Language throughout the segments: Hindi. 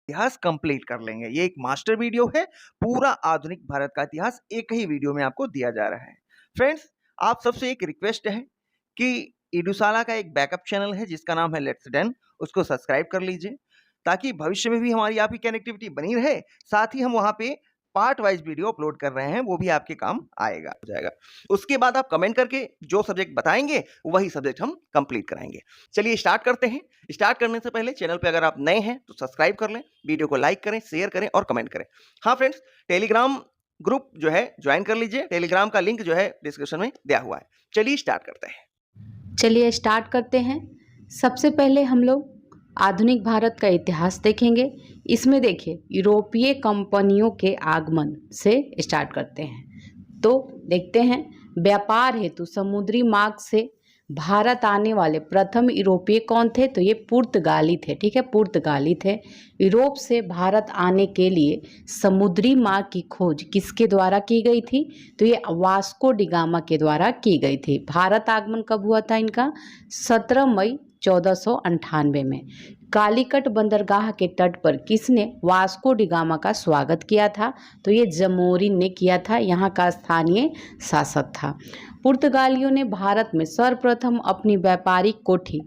इतिहास कंप्लीट कर लेंगे। ये एक मास्टर वीडियो है, पूरा आधुनिक भारत का इतिहास एक ही वीडियो में आपको दिया जा रहा है। फ्रेंड्स, आप सबसे एक रिक्वेस्ट है कि एडुसाला का एक बैकअप चैनल है जिसका नाम है लेट्स डन, उसको सब्सक्राइब कर लीजिए ताकि भविष्य में भी हमारी आपकी कनेक्टिविटी बनी रहे। साथ ही हम वहाँ पे पार्ट वाइज वीडियो अपलोड कर रहे हैं, वो भी आपके काम आएगा हो जाएगा। उसके बाद आप कमेंट करके जो सब्जेक्ट बताएंगे वही सब्जेक्ट हम कंप्लीट कराएंगे। चलिए स्टार्ट करते हैं। स्टार्ट करने से पहले चैनल पे अगर आप नए हैं तो सब्सक्राइब कर लें, वीडियो को लाइक करें, शेयर करें और कमेंट करें। हाँ फ्रेंड्स, टेलीग्राम ग्रुप जो है ज्वाइन कर लीजिए, टेलीग्राम का लिंक जो है डिस्क्रिप्शन में दिया हुआ है। चलिए स्टार्ट करते हैं। चलिए स्टार्ट करते हैं। सबसे पहले हम लोग आधुनिक भारत का इतिहास देखेंगे। इसमें देखिए यूरोपीय कंपनियों के आगमन से स्टार्ट करते हैं। तो देखते हैं, व्यापार हेतु समुद्री मार्ग से भारत आने वाले प्रथम यूरोपीय कौन थे? तो ये पुर्तगाली थे। ठीक है, पुर्तगाली थे। यूरोप से भारत आने के लिए समुद्री मार्ग की खोज किसके द्वारा की गई थी? तो ये वास्को डिगामा के द्वारा की गई थी। भारत आगमन कब हुआ था इनका? 17 मई 1498 में। कालीकट बंदरगाह के तट पर किसने वास्को डिगामा का स्वागत किया था? तो ये जमोरिन ने किया था, यहाँ का स्थानीय शासक था। पुर्तगालियों ने भारत में सर्वप्रथम अपनी व्यापारिक कोठी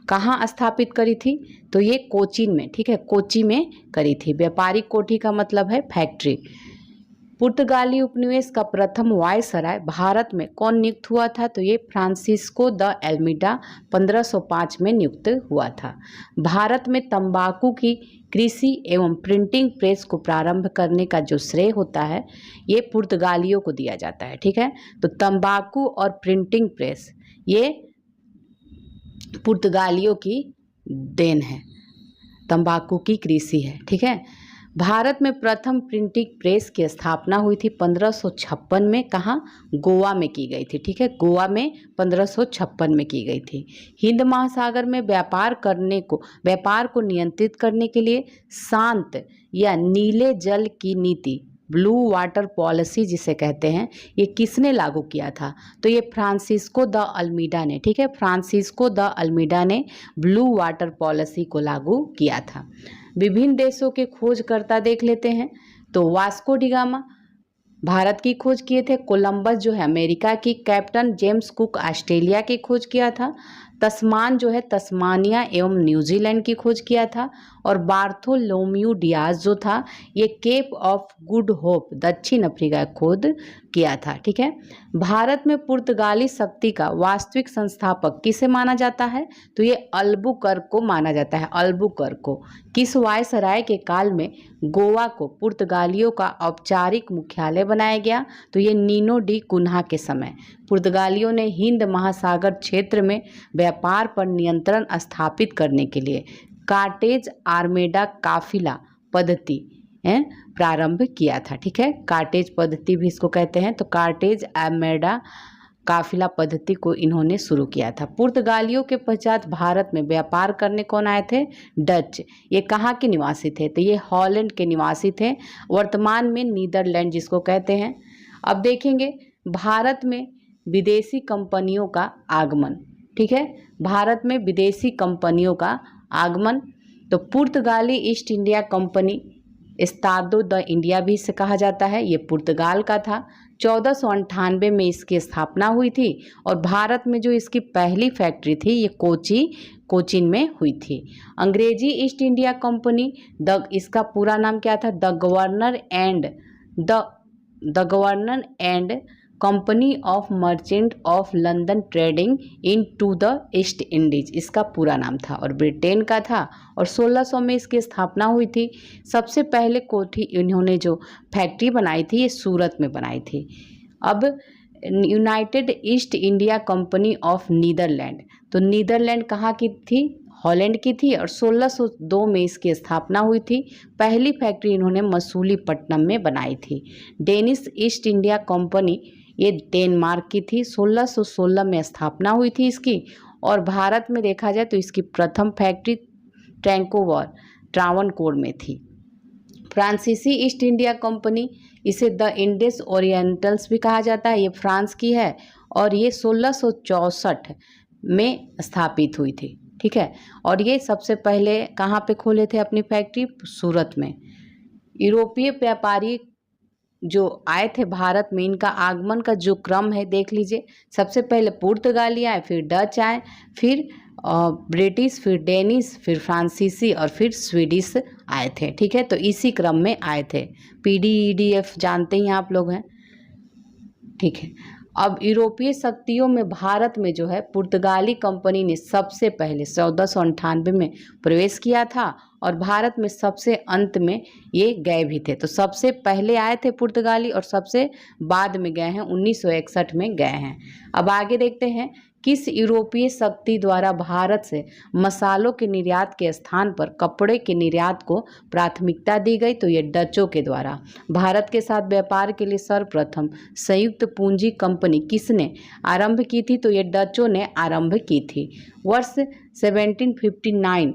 कहाँ स्थापित करी थी? तो ये कोचीन में। ठीक है, कोची में करी थी। व्यापारिक कोठी का मतलब है फैक्ट्री। पुर्तगाली उपनिवेश का प्रथम वायसराय भारत में कौन नियुक्त हुआ था? तो ये फ्रांसिस्को द एल्मीडा 1505 में नियुक्त हुआ था। भारत में तंबाकू की कृषि एवं प्रिंटिंग प्रेस को प्रारंभ करने का जो श्रेय होता है ये पुर्तगालियों को दिया जाता है। ठीक है, तो तंबाकू और प्रिंटिंग प्रेस ये पुर्तगालियों की देन है, तंबाकू की कृषि है। ठीक है, भारत में प्रथम प्रिंटिंग प्रेस की स्थापना हुई थी 1556 में। कहाँ? गोवा में की गई थी। ठीक है, गोवा में 1556 में की गई थी। हिंद महासागर में व्यापार को नियंत्रित करने के लिए शांत या नीले जल की नीति, ब्लू वाटर पॉलिसी जिसे कहते हैं, ये किसने लागू किया था? तो ये फ्रांसिस्को द अल्मीडा ने। ठीक है, फ्रांसिस्को द अल्मीडा ने ब्लू वाटर पॉलिसी को लागू किया था। विभिन्न देशों के खोजकर्ता देख लेते हैं। तो वास्को डिगामा भारत की खोज किए थे। कोलंबस जो है अमेरिका की, कैप्टन जेम्स कुक ऑस्ट्रेलिया की खोज किया था। तस्मान जो है तस्मानिया एवं न्यूजीलैंड की खोज किया था। और बार्थोलोम्यू डियाज जो था ये केप ऑफ गुड होप दक्षिण अफ्रीका की खोज किया था। ठीक है, भारत में पुर्तगाली शक्ति का वास्तविक संस्थापक किसे माना जाता है? तो ये अल्बुकर्क को माना जाता है। अल्बुकर्क को। किस वायसराय के काल में गोवा को पुर्तगालियों का औपचारिक मुख्यालय बनाया गया? तो ये नीनो डी कुन्हा के समय। पुर्तगालियों ने हिंद महासागर क्षेत्र में व्यापार पर नियंत्रण स्थापित करने के लिए कार्टेज आर्मेडा काफिला पद्धति प्रारंभ किया था। ठीक है, कार्टेज पद्धति भी इसको कहते हैं। तो कार्टेज आर्मेडा काफिला पद्धति को इन्होंने शुरू किया था। पुर्तगालियों के पश्चात भारत में व्यापार करने कौन आए थे? डच। ये कहाँ के निवासी थे? तो ये हॉलैंड के निवासी थे, वर्तमान में नीदरलैंड जिसको कहते हैं। अब देखेंगे भारत में विदेशी कंपनियों का आगमन। ठीक है, भारत में विदेशी कंपनियों का आगमन। तो पुर्तगाली East India company, Estado da India भी इसे कहा जाता है, ये पुर्तगाल का था। 1498 में इसकी स्थापना हुई थी और भारत में जो इसकी पहली फैक्ट्री थी ये कोचीन में हुई थी। अंग्रेजी ईस्ट इंडिया कंपनी, इसका पूरा नाम क्या था? The governor and company of merchant of London trading into the East Indies, इसका पूरा नाम था और ब्रिटेन का था। और 1600 में इसकी स्थापना हुई थी। सबसे पहले कोठी इन्होंने जो फैक्ट्री बनाई थी ये सूरत में बनाई थी। अब United East India company of Netherland, तो नीदरलैंड कहाँ की थी? हॉलैंड की थी और 1602 में इसकी स्थापना हुई थी। पहली फैक्ट्री इन्होंने मसूलीपट्टनम में बनाई थी। डेनिश ईस्ट इंडिया कंपनी, ये डेनमार्क की थी। 1616 में स्थापना हुई थी इसकी। और भारत में देखा जाए तो इसकी प्रथम फैक्ट्री ट्रावनकोर में थी। फ्रांसीसी ईस्ट इंडिया कंपनी, इसे द इंडिस ओरिएंटल्स भी कहा जाता है, ये फ्रांस की है और ये 1664 में स्थापित हुई थी। ठीक है। और ये सबसे पहले कहाँ पे खोले थे अपनी फैक्ट्री? सूरत में। यूरोपीय व्यापारी जो आए थे भारत में, इनका आगमन का जो क्रम है देख लीजिए। सबसे पहले पुर्तगाली आए, फिर डच आए, फिर ब्रिटिश, फिर डेनिश, फिर फ्रांसीसी और फिर स्वीडिश आए थे, ठीक है। तो इसी क्रम में आए थे। PDEDF जानते ही आप लोग हैं, ठीक है। अब यूरोपीय शक्तियों में भारत में जो है पुर्तगाली कंपनी ने सबसे पहले 1498 में प्रवेश किया था और भारत में सबसे अंत में ये गए भी थे। तो सबसे पहले आए थे पुर्तगाली और सबसे बाद में गए हैं, 1961 में गए हैं। अब आगे देखते हैं, किस यूरोपीय शक्ति द्वारा भारत से मसालों के निर्यात के स्थान पर कपड़े के निर्यात को प्राथमिकता दी गई? तो ये डचों के द्वारा। भारत के साथ व्यापार के लिए सर्वप्रथम संयुक्त पूंजी कंपनी किसने आरंभ की थी? तो ये डचों ने आरंभ की थी। वर्ष 1759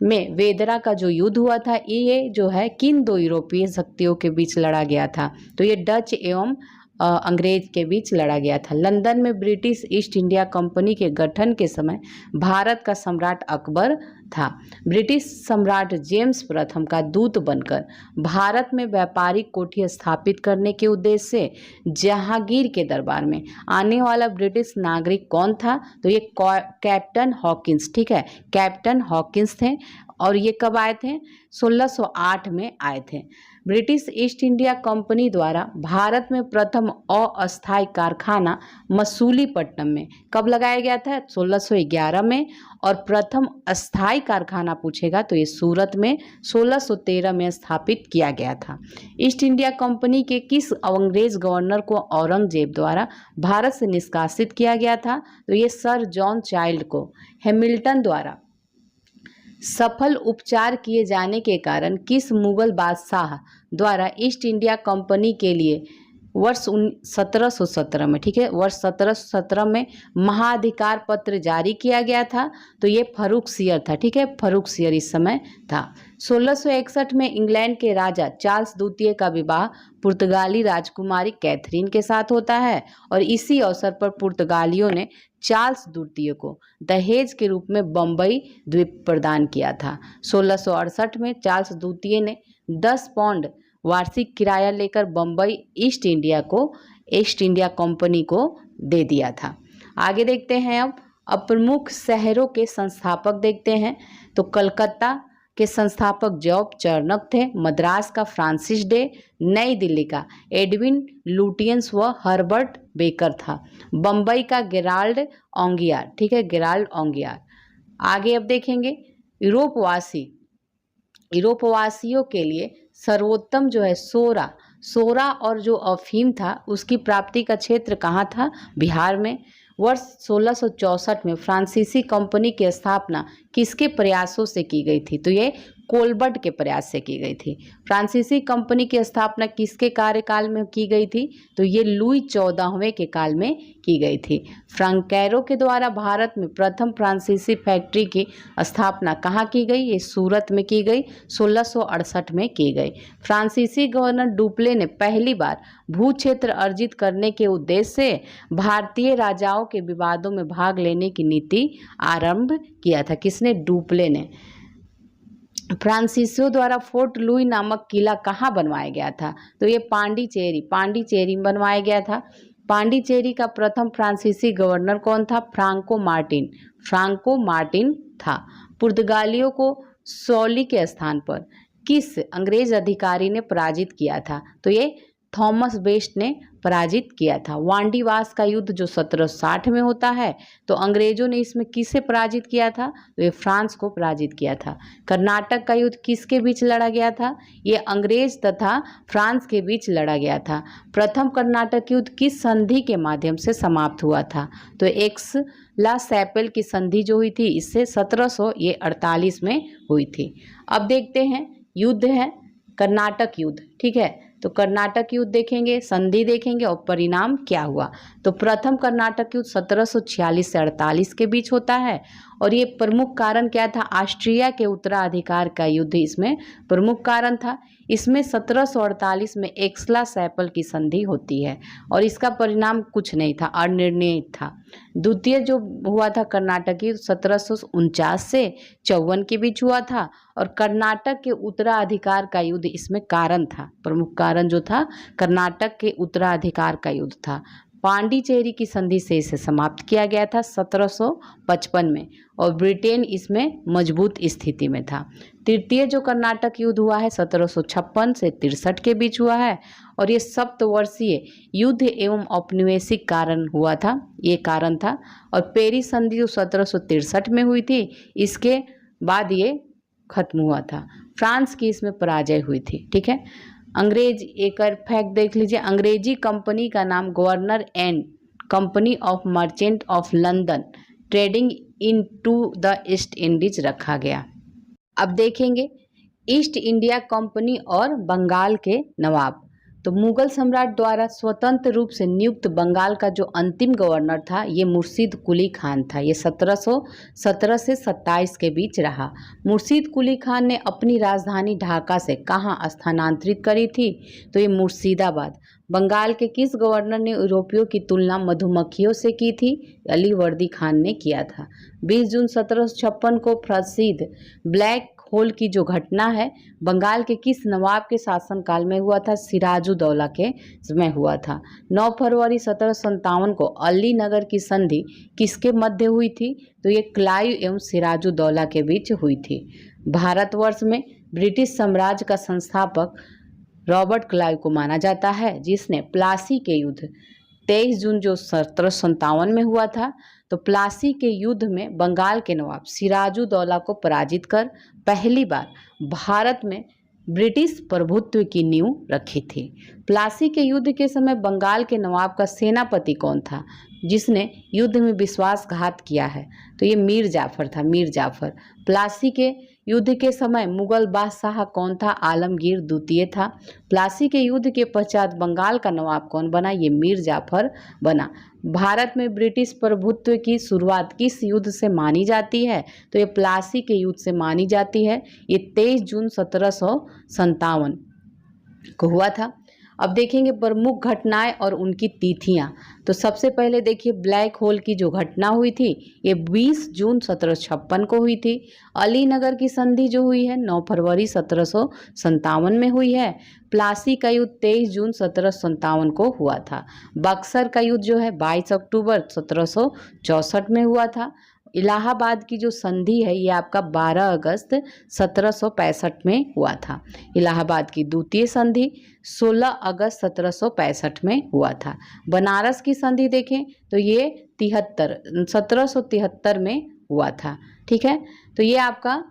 में वेदरा का जो युद्ध हुआ था, ये जो है किन दो यूरोपीय शक्तियों के बीच लड़ा गया था? तो ये डच एवं अंग्रेज के बीच लड़ा गया था। लंदन में ब्रिटिश ईस्ट इंडिया कंपनी के गठन के समय भारत का सम्राट अकबर था। ब्रिटिश सम्राट जेम्स प्रथम का दूत बनकर भारत में व्यापारिक कोठी स्थापित करने के उद्देश्य से जहांगीर के दरबार में आने वाला ब्रिटिश नागरिक कौन था? तो ये कैप्टन हॉकिंस, ठीक है, कैप्टन हॉकिंस थे। और ये कब आए थे? 1608 में आए थे। ब्रिटिश ईस्ट इंडिया कंपनी द्वारा भारत में प्रथम अस्थायी कारखाना मसूलीपट्टनम में कब लगाया गया था? 1611 में। और प्रथम अस्थायी कारखाना पूछेगा तो ये सूरत में 1613 में स्थापित किया गया था। ईस्ट इंडिया कंपनी के किस अंग्रेज गवर्नर को औरंगजेब द्वारा भारत से निष्कासित किया गया था? तो ये सर जॉन चाइल्ड को हैमिल्टन द्वारा सफल उपचार किए जाने के कारण किस मुगल बादशाह द्वारा ईस्ट इंडिया कंपनी के लिए वर्ष 1717 में, ठीक है, वर्ष 1717 में महाधिकार पत्र जारी किया गया था? तो ये फर्रुखसियर था, ठीक है, फर्रुखसियर इस समय था। 1661 में इंग्लैंड के राजा चार्ल्स द्वितीय का विवाह पुर्तगाली राजकुमारी कैथरीन के साथ होता है और इसी अवसर पर पुर्तगालियों ने चार्ल्स द्वितीय को दहेज के रूप में बम्बई द्वीप प्रदान किया था। 1668 में चार्ल्स द्वितीय ने 10 पाउंड वार्षिक किराया लेकर बम्बई ईस्ट इंडिया कंपनी को दे दिया था। आगे देखते हैं अब प्रमुख शहरों के संस्थापक देखते हैं। तो कलकत्ता के संस्थापक जॉब चार्नक थे, मद्रास का फ्रांसिस डे, नई दिल्ली का एडविन लुटियंस व हर्बर्ट बेकर था, बम्बई का गेराल्ड ओंगियार, ठीक है, गेराल्ड ओंगियार। आगे अब देखेंगे यूरोपवासियों के लिए सर्वोत्तम जो है सोरा और जो अफीम था उसकी प्राप्ति का क्षेत्र कहाँ था? बिहार में। वर्ष 1664 में फ्रांसीसी कंपनी की स्थापना किसके प्रयासों से की गई थी? तो ये कोलबर्ट के प्रयास से की गई थी। फ्रांसीसी कंपनी की स्थापना किसके कार्यकाल में की गई थी? तो ये लुई 14वें के काल में की गई थी। फ्रांकैरो के द्वारा भारत में प्रथम फ्रांसीसी फैक्ट्री की स्थापना कहाँ की गई? ये सूरत में की गई, 1668 में की गई। फ्रांसीसी गवर्नर डुप्ले ने पहली बार भू क्षेत्र अर्जित करने के उद्देश्य से भारतीय राजाओं के विवादों में भाग लेने की नीति आरंभ किया था। किसने? डुप्ले ने। फ्रांसीसियों द्वारा फोर्ट लुई नामक किला कहाँ बनवाया गया था? तो ये पांडिचेरी में बनवाया गया था। पांडिचेरी का प्रथम फ्रांसीसी गवर्नर कौन था? फ्रांको मार्टिन था। पुर्तगालियों को सौली के स्थान पर किस अंग्रेज अधिकारी ने पराजित किया था? तो ये थॉमस बेस्ट ने पराजित किया था। वांडीवास का युद्ध जो 1760 में होता है, तो अंग्रेजों ने इसमें किसे पराजित किया था? तो ये फ्रांस को पराजित किया था। कर्नाटक का युद्ध किसके बीच लड़ा गया था? ये अंग्रेज तथा फ्रांस के बीच लड़ा गया था। प्रथम कर्नाटक युद्ध किस संधि के माध्यम से समाप्त हुआ था? तो एक्सला सैपेल की संधि जो हुई थी इससे 1748 में हुई थी। अब देखते हैं युद्ध है कर्नाटक युद्ध, ठीक है, तो कर्नाटक युद्ध देखेंगे, संधि देखेंगे और परिणाम क्या हुआ। तो प्रथम कर्नाटक युद्ध 1746 से 48 के बीच होता है और ये प्रमुख कारण क्या था? ऑस्ट्रिया के उत्तराधिकार का युद्ध इसमें प्रमुख कारण था। इसमें 1748 में एक्सला-सैपल की संधि होती है और इसका परिणाम कुछ नहीं था, अनिर्णित था। द्वितीय जो हुआ था कर्नाटक की 1749 से 54 के बीच हुआ था और कर्नाटक के उत्तराधिकार का युद्ध इसमें कारण था। प्रमुख कारण जो था कर्नाटक के उत्तराधिकार का युद्ध था। पांडिचेरी की संधि से इसे समाप्त किया गया था 1755 में और ब्रिटेन इसमें मजबूत स्थिति में था। तृतीय जो कर्नाटक युद्ध हुआ है 1756 से 63 के बीच हुआ है और ये सप्तवर्षीय युद्ध एवं औपनिवेशिक कारण हुआ था, ये कारण था। और पेरिस संधि जो 1763 में हुई थी, इसके बाद ये खत्म हुआ था। फ्रांस की इसमें पराजय हुई थी। ठीक है, अंग्रेज एक और फैक्ट देख लीजिए, अंग्रेजी कंपनी का नाम governor and company of merchant of London trading into the East Indies रखा गया। अब देखेंगे ईस्ट इंडिया कंपनी और बंगाल के नवाब। तो मुगल सम्राट द्वारा स्वतंत्र रूप से नियुक्त बंगाल का जो अंतिम गवर्नर था ये मुर्शीद कुली खान था। ये 1717 से 27 के बीच रहा। मुर्शीद कुली खान ने अपनी राजधानी ढाका से कहाँ स्थानांतरित करी थी? तो ये मुर्शिदाबाद। बंगाल के किस गवर्नर ने यूरोपियों की तुलना मधुमक्खियों से की थी? अली वर्दी खान ने किया था। 20 जून 1756 को प्रसिद्ध ब्लैक होल की जो घटना है बंगाल के किस नवाब के शासनकाल में हुआ था? सिराजुद्दौला के समय हुआ था। 9 फरवरी 1757 को अली नगर की संधि किसके मध्य हुई थी? तो ये क्लाइव एवं सिराजुद्दौला के बीच हुई थी। भारतवर्ष में ब्रिटिश साम्राज्य का संस्थापक रॉबर्ट क्लाइव को माना जाता है, जिसने प्लासी के युद्ध 23 जून जो 1757 में हुआ था, तो प्लासी के युद्ध में बंगाल के नवाब सिराजुद्दौला को पराजित कर पहली बार भारत में ब्रिटिश प्रभुत्व की नींव रखी थी। प्लासी के युद्ध के समय बंगाल के नवाब का सेनापति कौन था जिसने युद्ध में विश्वासघात किया है? तो ये मीर जाफर था, मीर जाफर। प्लासी के युद्ध के समय मुगल बादशाह कौन था? आलमगीर द्वितीय था। प्लासी के युद्ध के पश्चात बंगाल का नवाब कौन बना? ये मीर जाफर बना। भारत में ब्रिटिश प्रभुत्व की शुरुआत किस युद्ध से मानी जाती है? तो ये प्लासी के युद्ध से मानी जाती है। ये 23 जून 1757 को हुआ था। अब देखेंगे प्रमुख घटनाएं और उनकी तिथियां। तो सबसे पहले देखिए ब्लैक होल की जो घटना हुई थी ये 20 जून 1756 को हुई थी। अली नगर की संधि जो हुई है 9 फरवरी 1757 में हुई है। प्लासी का युद्ध 23 जून 1757 को हुआ था। बक्सर का युद्ध जो है 22 अक्टूबर 1764 में हुआ था। इलाहाबाद की जो संधि है ये आपका 12 अगस्त 1765 में हुआ था। इलाहाबाद की द्वितीय संधि 16 अगस्त 1765 में हुआ था। बनारस की संधि देखें तो ये 1773 में हुआ था। ठीक है, तो ये आपका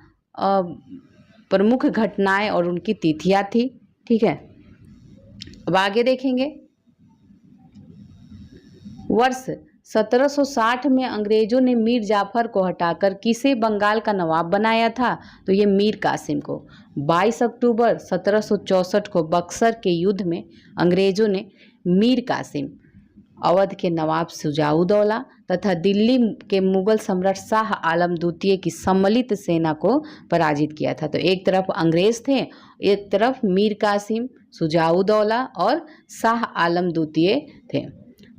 प्रमुख घटनाएं और उनकी तिथियां थी। ठीक है, अब आगे देखेंगे वर्ष 1760 में अंग्रेजों ने मीर जाफर को हटाकर किसे बंगाल का नवाब बनाया था? तो ये मीर कासिम को। 22 अक्टूबर 1764 को बक्सर के युद्ध में अंग्रेजों ने मीर कासिम, अवध के नवाब शुजाउद्दौला तथा दिल्ली के मुगल सम्राट शाह आलम द्वितीय की सम्मिलित सेना को पराजित किया था। तो एक तरफ अंग्रेज थे, एक तरफ मीर कासिम, शुजाउद्दौला और शाह आलम द्वितीय थे।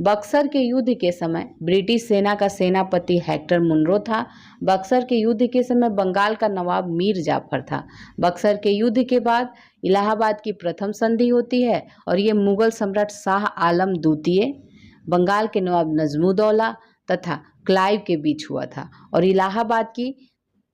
बक्सर के युद्ध के समय ब्रिटिश सेना का सेनापति हेक्टर मुनरो था। बक्सर के युद्ध के समय बंगाल का नवाब मीर जाफर था। बक्सर के युद्ध के बाद इलाहाबाद की प्रथम संधि होती है और ये मुगल सम्राट शाह आलम द्वितीय, बंगाल के नवाब नजमुद्दौला तथा क्लाइव के बीच हुआ था। और इलाहाबाद की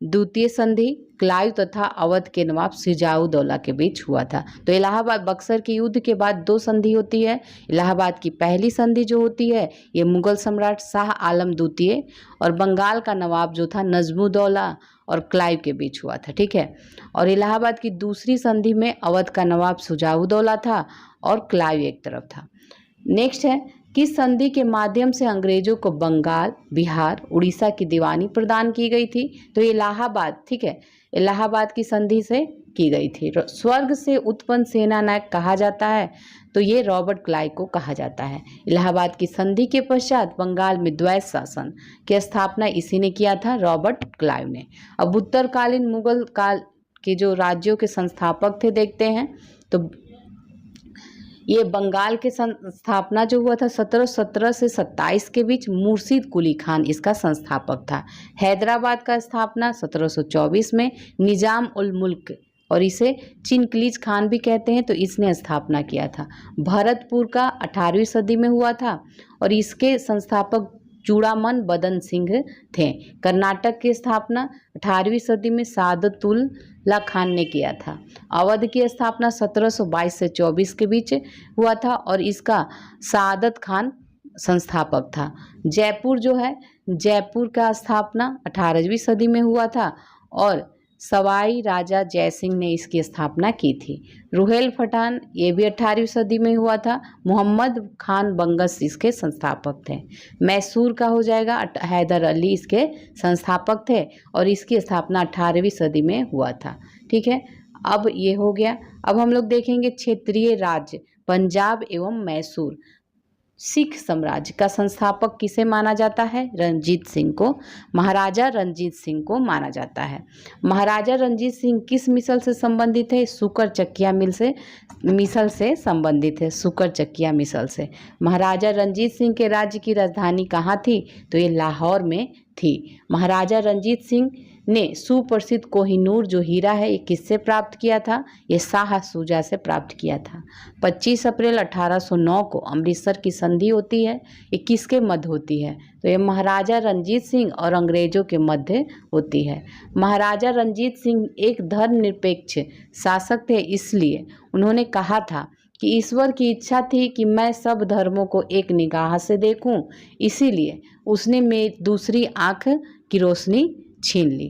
द्वितीय संधि क्लाइव तथा अवध के नवाब शुजाउद्दौला के बीच हुआ था। तो इलाहाबाद बक्सर के युद्ध के बाद 2 संधि होती है। इलाहाबाद की पहली संधि जो होती है ये मुगल सम्राट शाह आलम द्वितीय और बंगाल का नवाब जो था नजमुद्दौला और क्लाइव के बीच हुआ था। ठीक है, और इलाहाबाद की दूसरी संधि में अवध का नवाब शुजाउद्दौला था और क्लाइव एक तरफ था। नेक्स्ट है किस संधि के माध्यम से अंग्रेजों को बंगाल, बिहार, उड़ीसा की दीवानी प्रदान की गई थी? तो इलाहाबाद, ठीक है, इलाहाबाद की संधि से की गई थी। स्वर्ग से उत्पन्न सेना नायक कहा जाता है तो ये रॉबर्ट क्लाइव को कहा जाता है। इलाहाबाद की संधि के पश्चात बंगाल में द्वैत शासन की स्थापना इसी ने किया था, रॉबर्ट क्लाइव ने। अब उत्तरकालीन मुगल काल के जो राज्यों के संस्थापक थे देखते हैं, तो ये बंगाल के स्थापना जो हुआ था 1717 से 27 के बीच, मुर्शीद कुली खान इसका संस्थापक था। हैदराबाद का स्थापना 1724 में निजाम उल मुल्क, और इसे चिनकलीज खान भी कहते हैं, तो इसने स्थापना किया था। भरतपुर का 18वीं सदी में हुआ था और इसके संस्थापक चूड़ामन बदन सिंह थे। कर्नाटक की स्थापना 18वीं सदी में सादतुल्ला खान ने किया था। अवध की स्थापना 1722 से 24 के बीच हुआ था और इसका सादत खान संस्थापक था। जयपुर जो है, जयपुर का स्थापना 18वीं सदी में हुआ था और सवाई राजा जयसिंह ने इसकी स्थापना की थी। रुहेल फटान ये भी 18वीं सदी में हुआ था। मोहम्मद खान बंगस इसके संस्थापक थे। मैसूर का हो जाएगा, हैदर अली इसके संस्थापक थे और इसकी स्थापना 18वीं सदी में हुआ था। ठीक है, अब ये हो गया। अब हम लोग देखेंगे क्षेत्रीय राज्य पंजाब एवं मैसूर। सिख साम्राज्य का संस्थापक किसे माना जाता है? रणजीत सिंह को, महाराजा रणजीत सिंह को माना जाता है। महाराजा रणजीत सिंह किस मिसल से संबंधित है? सुकर चकिया मिसल से संबंधित है, सुकर चकिया मिसल से। महाराजा रणजीत सिंह के राज्य की राजधानी कहाँ थी? तो ये लाहौर में थी। महाराजा रणजीत सिंह ने सुप्रसिद्ध कोहिनूर जो हीरा है ये किससे प्राप्त किया था? ये शाह शुजा से प्राप्त किया था। 25 अप्रैल 1809 को अमृतसर की संधि होती है, ये किसके मध्य होती है? तो ये महाराजा रणजीत सिंह और अंग्रेजों के मध्य होती है। महाराजा रणजीत सिंह एक धर्मनिरपेक्ष शासक थे, इसलिए उन्होंने कहा था कि ईश्वर की इच्छा थी कि मैं सब धर्मों को एक निगाह से देखूं, इसीलिए उसने मेरी दूसरी आंख की रोशनी छीन ली।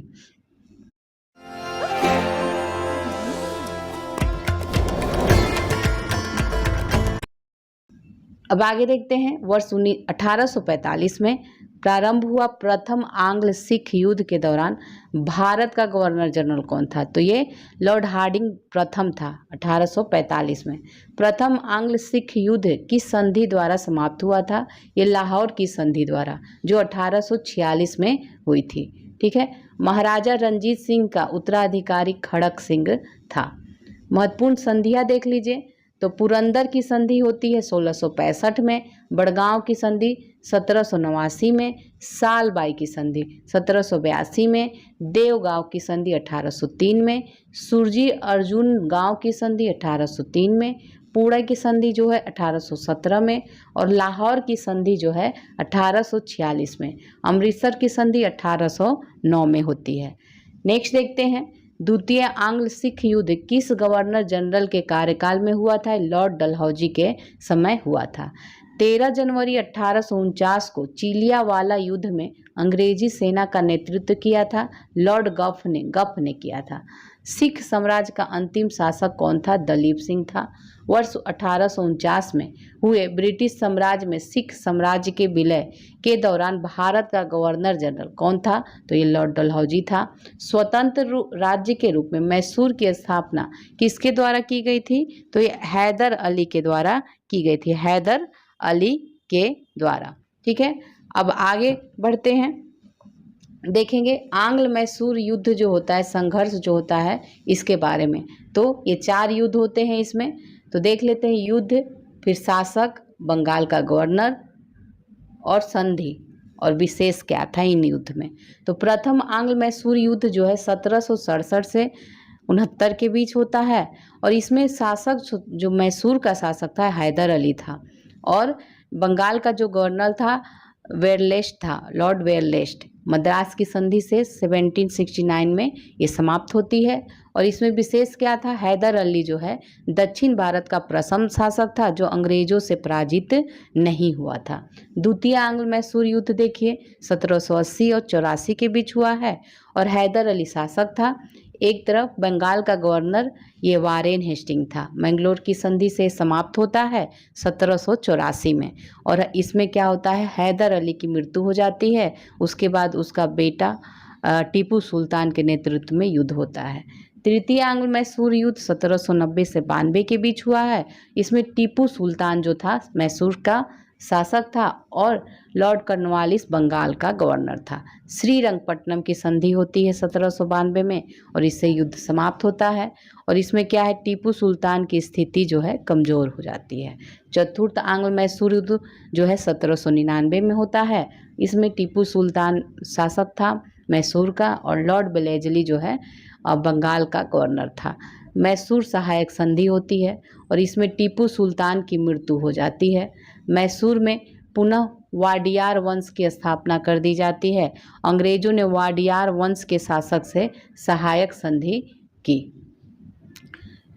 अब आगे देखते हैं। वर्ष 1845 में प्रारंभ हुआ प्रथम आंग्ल सिख युद्ध के दौरान भारत का गवर्नर जनरल कौन था? तो ये लॉर्ड हार्डिंग प्रथम था। 1845 में प्रथम आंग्ल सिख युद्ध किस संधि द्वारा समाप्त हुआ था? ये लाहौर की संधि द्वारा, जो 1846 में हुई थी। ठीक है, महाराजा रणजीत सिंह का उत्तराधिकारी खड़क सिंह था। महत्वपूर्ण संधियां देख लीजिए, तो पुरंदर की संधि होती है 1665 में, बड़गांव की संधि 1789 में, सालबाई की संधि 1782 में, देवगांव की संधि 1803 में, सुरजी अर्जुन गांव की संधि 1803 में, पूड़ा की संधि जो है 1817 में और लाहौर की संधि जो है 1846 में। अमृतसर की संधि 1809 में होती है। नेक्स्ट देखते हैं, द्वितीय आंग्ल सिख युद्ध किस गवर्नर जनरल के कार्यकाल में हुआ था? लॉर्ड डलहौजी के समय हुआ था। 13 जनवरी 1849 को चिलियावाला युद्ध में अंग्रेजी सेना का नेतृत्व किया था लॉर्ड गफ ने किया था। सिख साम्राज्य का अंतिम शासक कौन था? दलीप सिंह था। वर्ष 1849 में हुए ब्रिटिश साम्राज्य में सिख साम्राज्य के विलय के दौरान भारत का गवर्नर जनरल कौन था? तो ये लॉर्ड डलहौजी था। स्वतंत्र राज्य के रूप में मैसूर की स्थापना किसके द्वारा की गई थी? तो ये हैदर अली के द्वारा की गई थी, हैदर अली के द्वारा। ठीक है, अब आगे बढ़ते हैं, देखेंगे आंग्ल मैसूर युद्ध जो होता है, संघर्ष जो होता है, इसके बारे में। तो ये 4 युद्ध होते हैं इसमें, तो देख लेते हैं। युद्ध, फिर शासक, बंगाल का गवर्नर और संधि, और विशेष क्या था इन युद्ध में। तो प्रथम आंग्ल मैसूर युद्ध जो है 1767 से 69 के बीच होता है और इसमें शासक जो मैसूर का शासक था हैदर अली था और बंगाल का जो गवर्नर था वेरलेस्ट था, लॉर्ड वेरलेस्ट। मद्रास की संधि से 1769 में ये समाप्त होती है और इसमें विशेष क्या था? हैदर अली जो है दक्षिण भारत का प्रथम शासक था जो अंग्रेजों से पराजित नहीं हुआ था। द्वितीय आंग्ल मैसूर युद्ध देखिए 1780 और 84 के बीच हुआ है और हैदर अली शासक था। एक तरफ बंगाल का गवर्नर ये वारेन हेस्टिंग था। मैंगलोर की संधि से समाप्त होता है 1784 में और इसमें क्या होता है? हैदर अली की मृत्यु हो जाती है। उसके बाद उसका बेटा टीपू सुल्तान के नेतृत्व में युद्ध होता है। तृतीय आंग्ल मैसूर युद्ध 1790 से 92 के बीच हुआ है। इसमें टीपू सुल्तान जो था मैसूर का शासक था और लॉर्ड कॉर्नवालिस बंगाल का गवर्नर था। श्रीरंगपट्टनम की संधि होती है 1792 में और इससे युद्ध समाप्त होता है। और इसमें क्या है, टीपू सुल्तान की स्थिति जो है कमज़ोर हो जाती है। चतुर्थ आंग्ल मैसूर युद्ध जो है 1799 में होता है। इसमें टीपू सुल्तान शासक था मैसूर का और लॉर्ड वेलेस्ली जो है बंगाल का गवर्नर था। मैसूर सहायक संधि होती है और इसमें टीपू सुल्तान की मृत्यु हो जाती है। मैसूर में पुनः वाडियार वंश की स्थापना कर दी जाती है। अंग्रेजों ने वाडियार वंश के शासक से सहायक संधि की।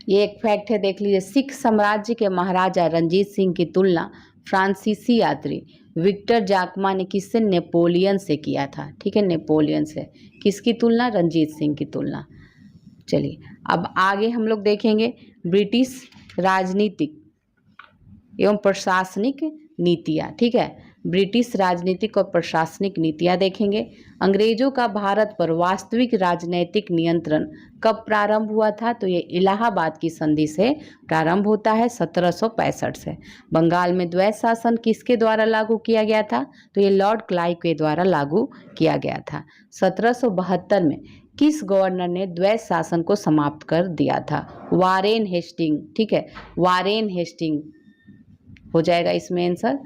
ये एक फैक्ट है, देख लीजिए। सिख साम्राज्य के महाराजा रंजीत सिंह की तुलना फ्रांसीसी यात्री विक्टर जाकमा ने किससे? नेपोलियन से किया था। ठीक है, नेपोलियन से। किसकी तुलना? रंजीत सिंह की तुलना। चलिए अब आगे हम लोग देखेंगे ब्रिटिश राजनीतिक एवं प्रशासनिक नीतियाँ। ठीक है, ब्रिटिश राजनीतिक और प्रशासनिक नीतियाँ देखेंगे। अंग्रेजों का भारत पर वास्तविक राजनैतिक नियंत्रण कब प्रारंभ हुआ था? तो ये इलाहाबाद की संधि से प्रारंभ होता है 1765 से। बंगाल में द्वैत शासन किसके द्वारा लागू किया गया था? तो ये लॉर्ड क्लाइव के द्वारा लागू किया गया था। 1772 में किस गवर्नर ने द्वैत शासन को समाप्त कर दिया था? Warren Hasting. ठीक है, वारेन हेस्टिंग हो जाएगा इसमें आंसर।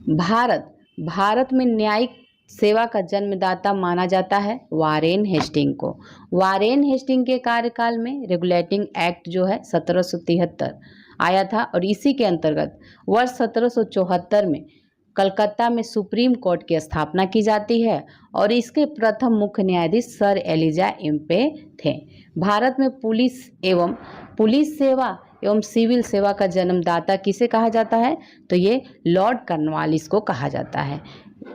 भारत में न्यायिक सेवा का जन्मदाता माना जाता है वारेन हेस्टिंग को। वारेन हेस्टिंग के कार्यकाल में रेगुलेटिंग एक्ट जो है 1773 आया था और इसी के अंतर्गत वर्ष 1774 में कलकत्ता में सुप्रीम कोर्ट की स्थापना की जाती है और इसके प्रथम मुख्य न्यायाधीश सर एलिजा इम्पे थे। भारत में पुलिस सेवा एवं सिविल सेवा का जन्मदाता किसे कहा जाता है? तो ये लॉर्ड कॉर्नवालिस को कहा जाता है।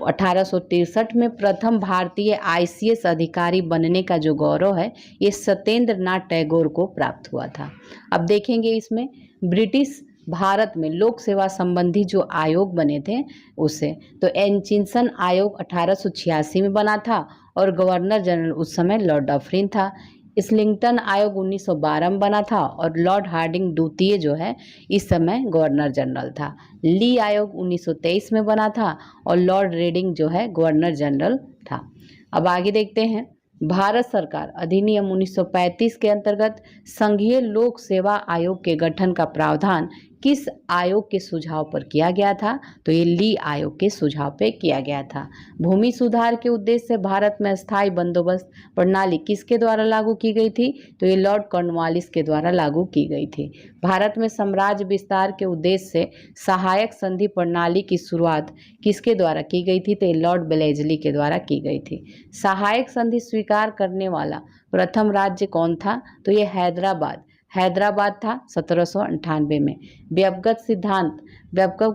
1863 में प्रथम भारतीय आईसीएस अधिकारी बनने का जो गौरव है ये सत्येंद्र नाथ टैगोर को प्राप्त हुआ था। अब देखेंगे इसमें ब्रिटिश भारत में लोक सेवा संबंधी जो आयोग बने थे उससे, तो एनचिंसन आयोग 1886 में बना था और गवर्नर जनरल उस समय लॉर्ड डफरिन था। इस्लिंगटन आयोग 1912 में बना था और लॉर्ड हार्डिंग द्वितीय जो है इस समय गवर्नर जनरल था। ली आयोग 1923 में बना था और लॉर्ड रेडिंग जो है गवर्नर जनरल था। अब आगे देखते हैं भारत सरकार अधिनियम 1935 के अंतर्गत संघीय लोक सेवा आयोग के गठन का प्रावधान किस आयोग के सुझाव पर किया गया था? तो ये ली आयोग के सुझाव पे किया गया था। भूमि सुधार के उद्देश्य से भारत में स्थायी बंदोबस्त प्रणाली किसके द्वारा लागू की गई थी? तो ये लॉर्ड कॉर्नवालिस के द्वारा लागू की गई थी। भारत में साम्राज्य विस्तार के उद्देश्य से सहायक संधि प्रणाली की शुरुआत किसके द्वारा की गई थी? तो ये लॉर्ड वेलेस्ली के द्वारा की गई थी। सहायक संधि स्वीकार करने वाला प्रथम राज्य कौन था? तो ये हैदराबाद था 1798 में। व्यवगत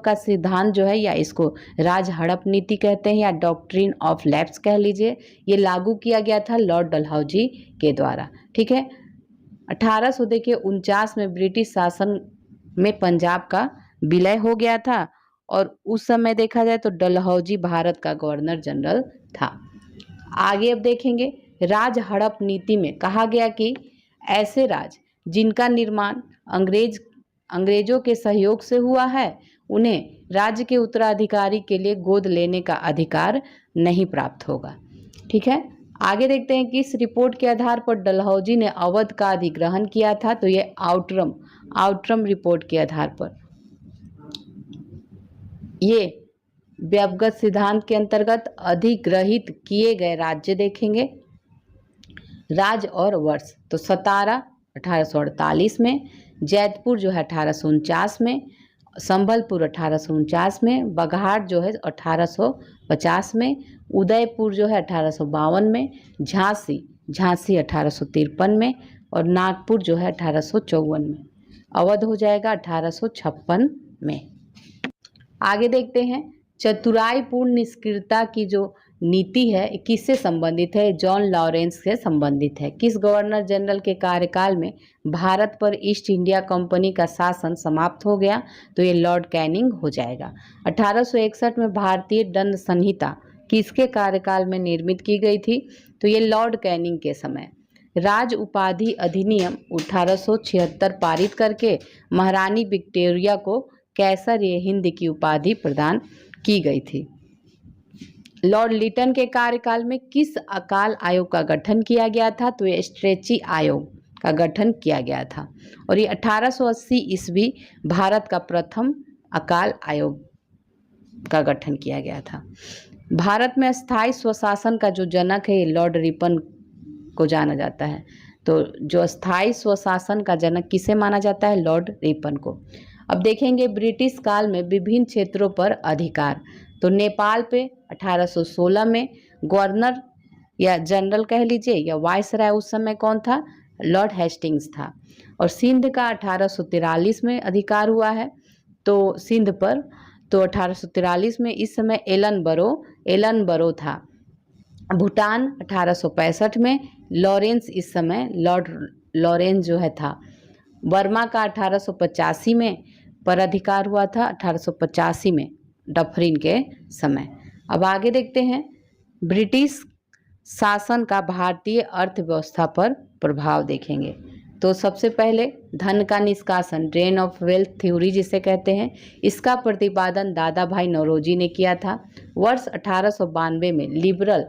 का सिद्धांत जो है या इसको राज हड़प नीति कहते हैं या डॉक्ट्रिन ऑफ लैप्स कह लीजिए, ये लागू किया गया था लॉर्ड डलहौजी के द्वारा। ठीक है, 1849 में ब्रिटिश शासन में पंजाब का विलय हो गया था और उस समय देखा जाए तो डलहौजी भारत का गवर्नर जनरल था। आगे अब देखेंगे राज हड़प नीति में कहा गया कि ऐसे राज जिनका निर्माण अंग्रेजों के सहयोग से हुआ है उन्हें राज्य के उत्तराधिकारी के लिए गोद लेने का अधिकार नहीं प्राप्त होगा। ठीक है, आगे देखते हैं कि इस रिपोर्ट के आधार पर डलहौजी ने अवध का अधिग्रहण किया था। तो ये आउटरम रिपोर्ट के आधार पर ये व्यवगत सिद्धांत के अंतर्गत अधिग्रहित किए गए राज्य देखेंगे राज्य और वर्ष। तो सतारा 1848 में, जैतपुर जो है 1849 में, संबलपुर 1849 में, बघाट जो है 1850 में, उदयपुर जो है 1852 में, झांसी 1853 में और नागपुर जो है 1854 में। अवध हो जाएगा 1856 में। आगे देखते हैं चतुराईपूर्ण निष्क्रियता की जो नीति है किससे संबंधित है? जॉन लॉरेंस से संबंधित है। किस गवर्नर जनरल के कार्यकाल में भारत पर ईस्ट इंडिया कंपनी का शासन समाप्त हो गया? तो ये लॉर्ड कैनिंग हो जाएगा। 1861 में भारतीय दंड संहिता किसके कार्यकाल में निर्मित की गई थी? तो ये लॉर्ड कैनिंग के समय। राज उपाधि अधिनियम 1876 पारित करके महारानी विक्टोरिया को कैसर ए हिंद की उपाधि प्रदान की गई थी। लॉर्ड लिटन के कार्यकाल में किस अकाल आयोग का गठन किया गया था? तो ये स्ट्रेची आयोग का गठन किया गया था और ये 1880 ईस्वी भारत का प्रथम अकाल आयोग का गठन किया गया था। भारत में स्थायी स्वशासन का जो जनक है ये लॉर्ड रिपन को जाना जाता है। तो जो स्थायी स्वशासन का जनक किसे माना जाता है? लॉर्ड रिपन को। अब देखेंगे ब्रिटिश काल में विभिन्न क्षेत्रों पर अधिकार। तो नेपाल पे 1816 में गवर्नर या जनरल कह लीजिए या वायसराय उस समय कौन था? लॉर्ड हेस्टिंग्स था। और सिंध का 1843 में अधिकार हुआ है तो सिंध पर। तो 1843 में इस समय एलन बरो था। भूटान 1865 में लॉरेंस, इस समय लॉर्ड लॉरेंस जो है था। बर्मा का 1885 में पर अधिकार हुआ था, 1885 में डफरिन के समय। अब आगे देखते हैं ब्रिटिश शासन का भारतीय अर्थव्यवस्था पर प्रभाव देखेंगे। तो सबसे पहले धन का निष्कासन, ड्रेन ऑफ वेल्थ थ्योरी जिसे कहते हैं, इसका प्रतिपादन दादा भाई नौरोजी ने किया था। वर्ष 1892 में लिबरल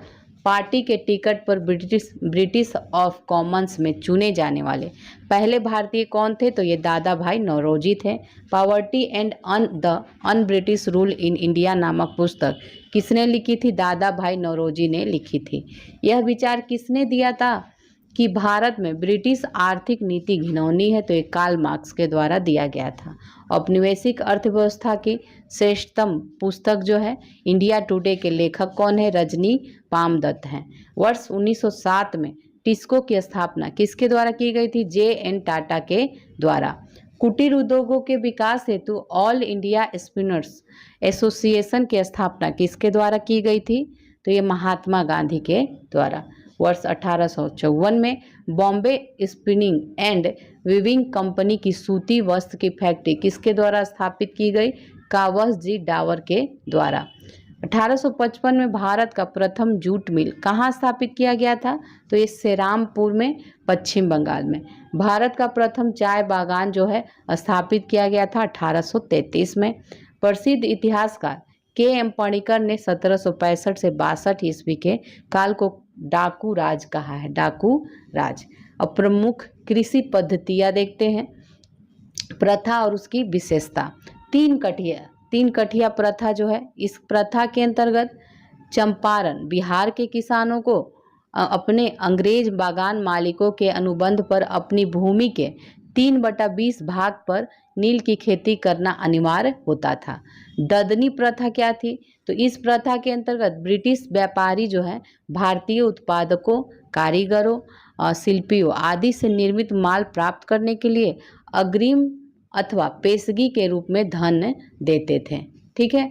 पार्टी के टिकट पर ब्रिटिश ऑफ कॉमन्स में चुने जाने वाले पहले भारतीय कौन थे? तो ये दादा भाई नौरोजी थे। Poverty and the un British rule in India नामक पुस्तक किसने लिखी थी? दादा भाई नौरोजी ने लिखी थी। यह विचार किसने दिया था कि भारत में ब्रिटिश आर्थिक नीति घिनौनी है? तो ये कार्ल मार्क्स के द्वारा दिया गया था। औपनिवेशिक अर्थव्यवस्था की श्रेष्ठतम पुस्तक जो है इंडिया टुडे के लेखक कौन है? रजनी पामदत्त हैं। वर्ष 1907 में टिस्को की स्थापना किसके द्वारा की गई थी? जे.एन. टाटा के द्वारा। कुटीर उद्योगों के विकास हेतु ऑल इंडिया स्पिनर्स एसोसिएशन की स्थापना किसके द्वारा की गई थी? तो ये महात्मा गांधी के द्वारा। वर्ष 1854 में Bombay spinning and weaving company की सूती वस्त्र की फैक्ट्री किसके द्वारा स्थापित की गई? कावस जी डावर के द्वारा। 1855 में भारत का प्रथम जूट मिल कहाँ स्थापित किया गया था? तो ये सेरामपुर में, पश्चिम बंगाल में। भारत का प्रथम चाय बागान जो है स्थापित किया गया था 1833 में। प्रसिद्ध इतिहासकार के.एम. पणिकर ने 1765 से 62 ईस्वी के काल को डाकू राज कहा है, डाकू राज। अब प्रमुख कृषि पद्धतियाँ देखते हैं, प्रथा और उसकी विशेषता। तीन कठिया प्रथा जो है, इस प्रथा के अंतर्गत चंपारण बिहार के किसानों को अपने अंग्रेज बागान मालिकों के अनुबंध पर अपनी भूमि के 3/20 भाग पर नील की खेती करना अनिवार्य होता था। ददनी प्रथा क्या थी? तो इस प्रथा के अंतर्गत ब्रिटिश व्यापारी जो है भारतीय उत्पादकों, कारीगरों, शिल्पियों आदि से निर्मित माल प्राप्त करने के लिए अग्रिम अथवा पेशगी के रूप में धन देते थे। ठीक है।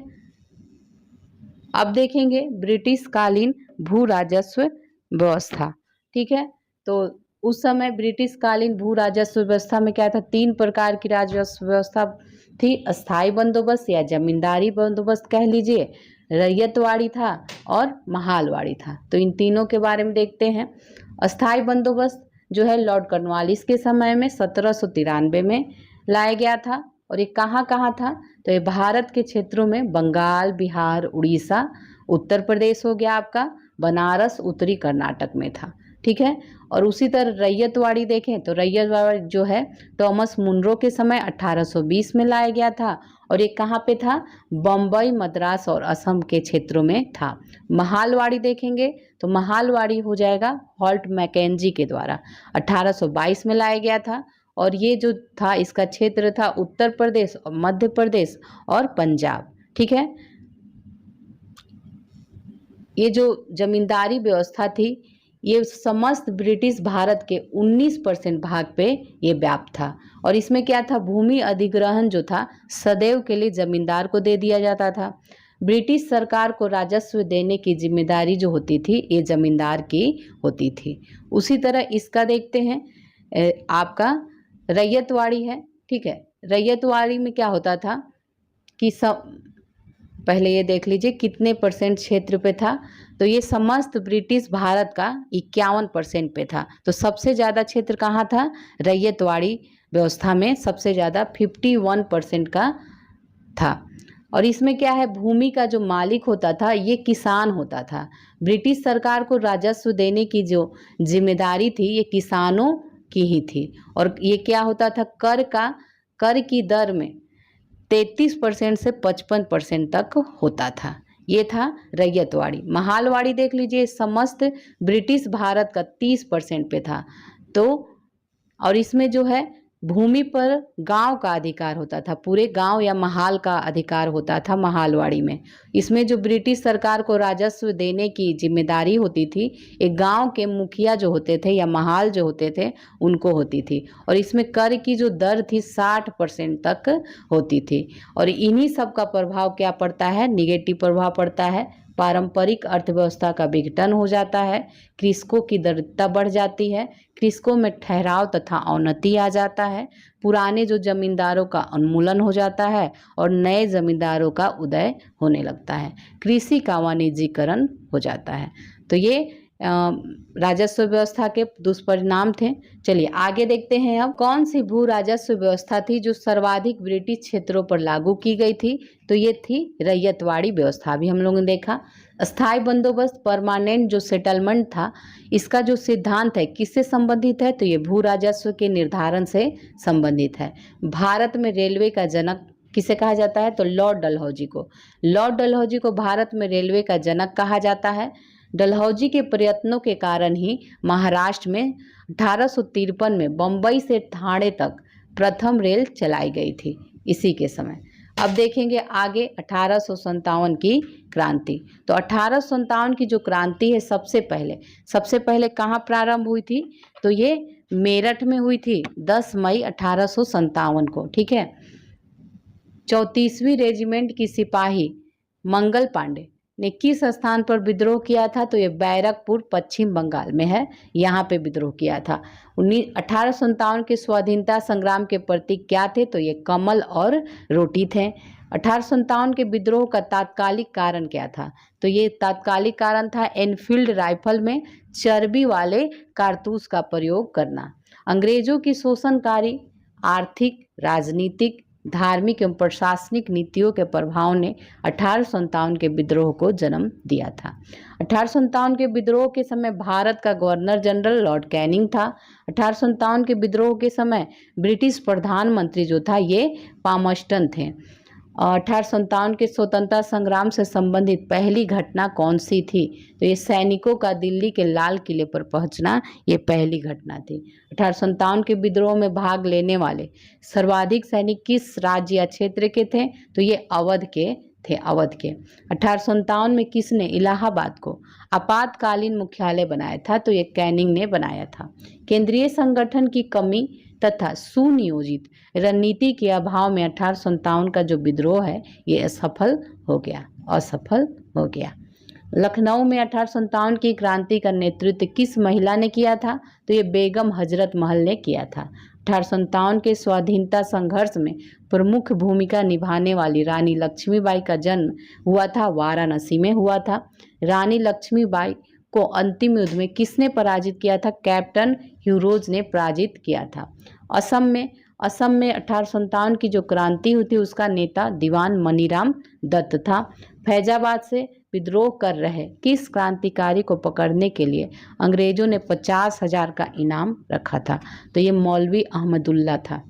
अब देखेंगे ब्रिटिश कालीन भू राजस्व व्यवस्था। ठीक है, तो उस समय ब्रिटिश कालीन भू राजस्व व्यवस्था में क्या था? 3 प्रकार की राजस्व व्यवस्था थी। अस्थाई बंदोबस्त या जमींदारी बंदोबस्त कह लीजिए, रैयतवाड़ी था और महालवाड़ी था। तो इन तीनों के बारे में देखते हैं। अस्थाई बंदोबस्त जो है लॉर्ड कॉर्नवालिस के समय में 1793 में लाया गया था और ये कहाँ कहाँ था? तो ये भारत के क्षेत्रों में बंगाल, बिहार, उड़ीसा, उत्तर प्रदेश हो गया आपका, बनारस, उत्तरी कर्नाटक में था। ठीक है, और उसी तरह रैयतवाड़ी देखें तो रैयतवाड़ी जो है थॉमस मुनरो के समय 1820 में लाया गया था और ये कहाँ पे था? बम्बई, मद्रास और असम के क्षेत्रों में था। महालवाड़ी देखेंगे तो महालवाड़ी हो जाएगा हॉल्ट मैकेंजी के द्वारा 1822 में लाया गया था और ये जो था इसका क्षेत्र था उत्तर प्रदेश, मध्य प्रदेश और पंजाब। ठीक है, ये जो जमींदारी व्यवस्था थी ये समस्त ब्रिटिश भारत के 19% भाग पे ये व्याप्त था और इसमें क्या था? भूमि अधिग्रहण जो था सदैव के लिए जमींदार को दे दिया जाता था। ब्रिटिश सरकार को राजस्व देने की जिम्मेदारी जो होती थी ये जमींदार की होती थी। उसी तरह इसका देखते हैं आपका रैयतवाड़ी है। ठीक है, रैयतवाड़ी में क्या होता था कि पहले ये देख लीजिए कितने परसेंट क्षेत्र पे था। तो ये समस्त ब्रिटिश भारत का 51% पे था। तो सबसे ज़्यादा क्षेत्र कहाँ था? रैयतवाड़ी व्यवस्था में सबसे ज़्यादा 51% का था। और इसमें क्या है, भूमि का जो मालिक होता था ये किसान होता था। ब्रिटिश सरकार को राजस्व देने की जो जिम्मेदारी थी ये किसानों की ही थी। और ये क्या होता था, कर की दर में 33% से 55% तक होता था। ये था रैयतवाड़ी। महालवाड़ी देख लीजिए, समस्त ब्रिटिश भारत का 30% पे था। तो और इसमें जो है भूमि पर गांव का अधिकार होता था, पूरे गांव या महाल का अधिकार होता था महालवाड़ी में। इसमें जो ब्रिटिश सरकार को राजस्व देने की जिम्मेदारी होती थी एक गांव के मुखिया जो होते थे या महाल जो होते थे उनको होती थी। और इसमें कर की जो दर थी 60% तक होती थी। और इन्हीं सब का प्रभाव क्या पड़ता है, निगेटिव प्रभाव पड़ता है। पारंपरिक अर्थव्यवस्था का विघटन हो जाता है, कृषकों की दरिद्रता बढ़ जाती है, कृषकों में ठहराव तथा अवनति आ जाता है, पुराने जो जमींदारों का उन्मूलन हो जाता है और नए जमींदारों का उदय होने लगता है, कृषि का वाणिज्यीकरण हो जाता है। तो ये राजस्व व्यवस्था के दुष्परिणाम थे। चलिए आगे देखते हैं अब कौन सी भू राजस्व व्यवस्था थी जो सर्वाधिक ब्रिटिश क्षेत्रों पर लागू की गई थी। तो ये थी रैयतवाड़ी व्यवस्था। अभी हम लोगों ने देखा स्थायी बंदोबस्त, परमानेंट जो सेटलमेंट था, इसका जो सिद्धांत है किससे संबंधित है, तो ये भू राजस्व के निर्धारण से संबंधित है। भारत में रेलवे का जनक किसे कहा जाता है, तो लॉर्ड डलहौजी को। लॉर्ड डलहौजी को भारत में रेलवे का जनक कहा जाता है। डलहौजी के प्रयत्नों के कारण ही महाराष्ट्र में 1853 में बम्बई से ठाणे तक प्रथम रेल चलाई गई थी इसी के समय। अब देखेंगे आगे 1857 की क्रांति। तो 1857 की जो क्रांति है सबसे पहले कहाँ प्रारंभ हुई थी, तो ये मेरठ में हुई थी 10 मई 1857 को। ठीक है। 34वीं रेजिमेंट की सिपाही मंगल पांडे ने किस स्थान पर विद्रोह किया था, तो ये बैरकपुर पश्चिम बंगाल में है, यहाँ पे विद्रोह किया था। 1857 के स्वाधीनता संग्राम के प्रतीक क्या थे, तो ये कमल और रोटी थे। 1857 के विद्रोह का तात्कालिक कारण क्या था, तो ये तात्कालिक कारण था एनफील्ड राइफल में चर्बी वाले कारतूस का प्रयोग करना। अंग्रेजों की शोषणकारी आर्थिक, राजनीतिक, धार्मिक एवं प्रशासनिक नीतियों के प्रभाव ने 1857 के विद्रोह को जन्म दिया था। 1857 के विद्रोह के समय भारत का गवर्नर जनरल लॉर्ड कैनिंग था। 1857 के विद्रोह के समय ब्रिटिश प्रधानमंत्री जो था ये पामस्टन थे। 1857 के स्वतंत्रता संग्राम से संबंधित पहली घटना कौन सी थी, तो ये सैनिकों का दिल्ली के लाल किले पर पहुंचना ये पहली घटना थी। 1857 के विद्रोह में भाग लेने वाले सर्वाधिक सैनिक किस राज्य या क्षेत्र के थे, तो ये अवध के थे, अवध के। 1857 में किसने इलाहाबाद को आपातकालीन मुख्यालय बनाया था, तो ये कैनिंग ने बनाया था। केंद्रीय संगठन की कमी तथा सुनियोजित रणनीति के अभाव में 1857 का जो विद्रोह है ये असफल हो गया। लखनऊ में 1857 की क्रांति का नेतृत्व किस महिला ने किया था, तो ये बेगम हजरत महल ने किया था। 1857 के स्वाधीनता संघर्ष में प्रमुख भूमिका निभाने वाली रानी लक्ष्मीबाई का जन्म हुआ था वाराणसी में हुआ था। रानी लक्ष्मीबाई को अंतिम युद्ध में किसने पराजित किया था, कैप्टन ह्यूरोज ने पराजित किया था। असम में 1857 की जो क्रांति हुई थी उसका नेता दीवान मनीराम दत्त था। फैजाबाद से विद्रोह कर रहे किस क्रांतिकारी को पकड़ने के लिए अंग्रेजों ने 50,000 का इनाम रखा था, तो ये मौलवी अहमदुल्ला था।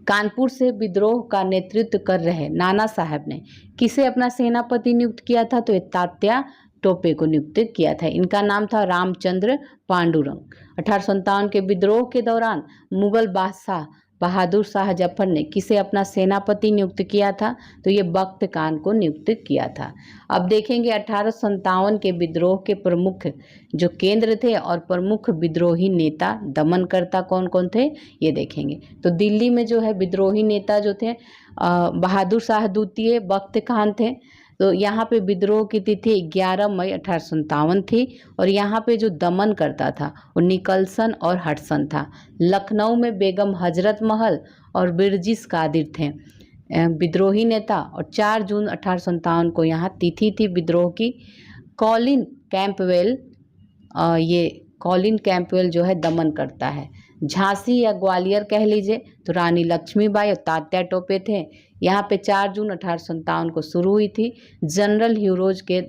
कानपुर से विद्रोह का नेतृत्व कर रहे नाना साहब ने किसे अपना सेनापति नियुक्त किया था, तो ये तात्या टोपे को नियुक्त किया था। इनका नाम था रामचंद्र पांडुरंग। 1857 के विद्रोह के दौरान मुगल बादशाह बहादुर शाह जफर ने किसे अपना सेनापति नियुक्त किया था, तो ये बख्त खान को नियुक्त किया था। अब देखेंगे 1857 के विद्रोह के प्रमुख जो केंद्र थे और प्रमुख विद्रोही नेता दमनकर्ता कौन कौन थे ये देखेंगे। तो दिल्ली में जो है विद्रोही नेता जो थे बहादुर शाह द्वितीय, बख्त खान थे। तो यहाँ पे विद्रोह की तिथि 11 मई 1857 थी और यहाँ पे जो दमन करता था वो निकलसन और हडसन था। लखनऊ में बेगम हजरत महल और बिरजिस कादिर थे। विद्रोही नेता। और 4 जून 1857 को यहाँ तिथि थी विद्रोह की। कॉलिन कैंपवेल, ये कॉलिन कैंपवेल जो है दमन करता है। झांसी या ग्वालियर कह लीजिए तो रानी लक्ष्मीबाई और तात्या टोपे थे। यहाँ पे 4 जून 1857 को शुरू हुई थी। जनरल ह्यूरोज के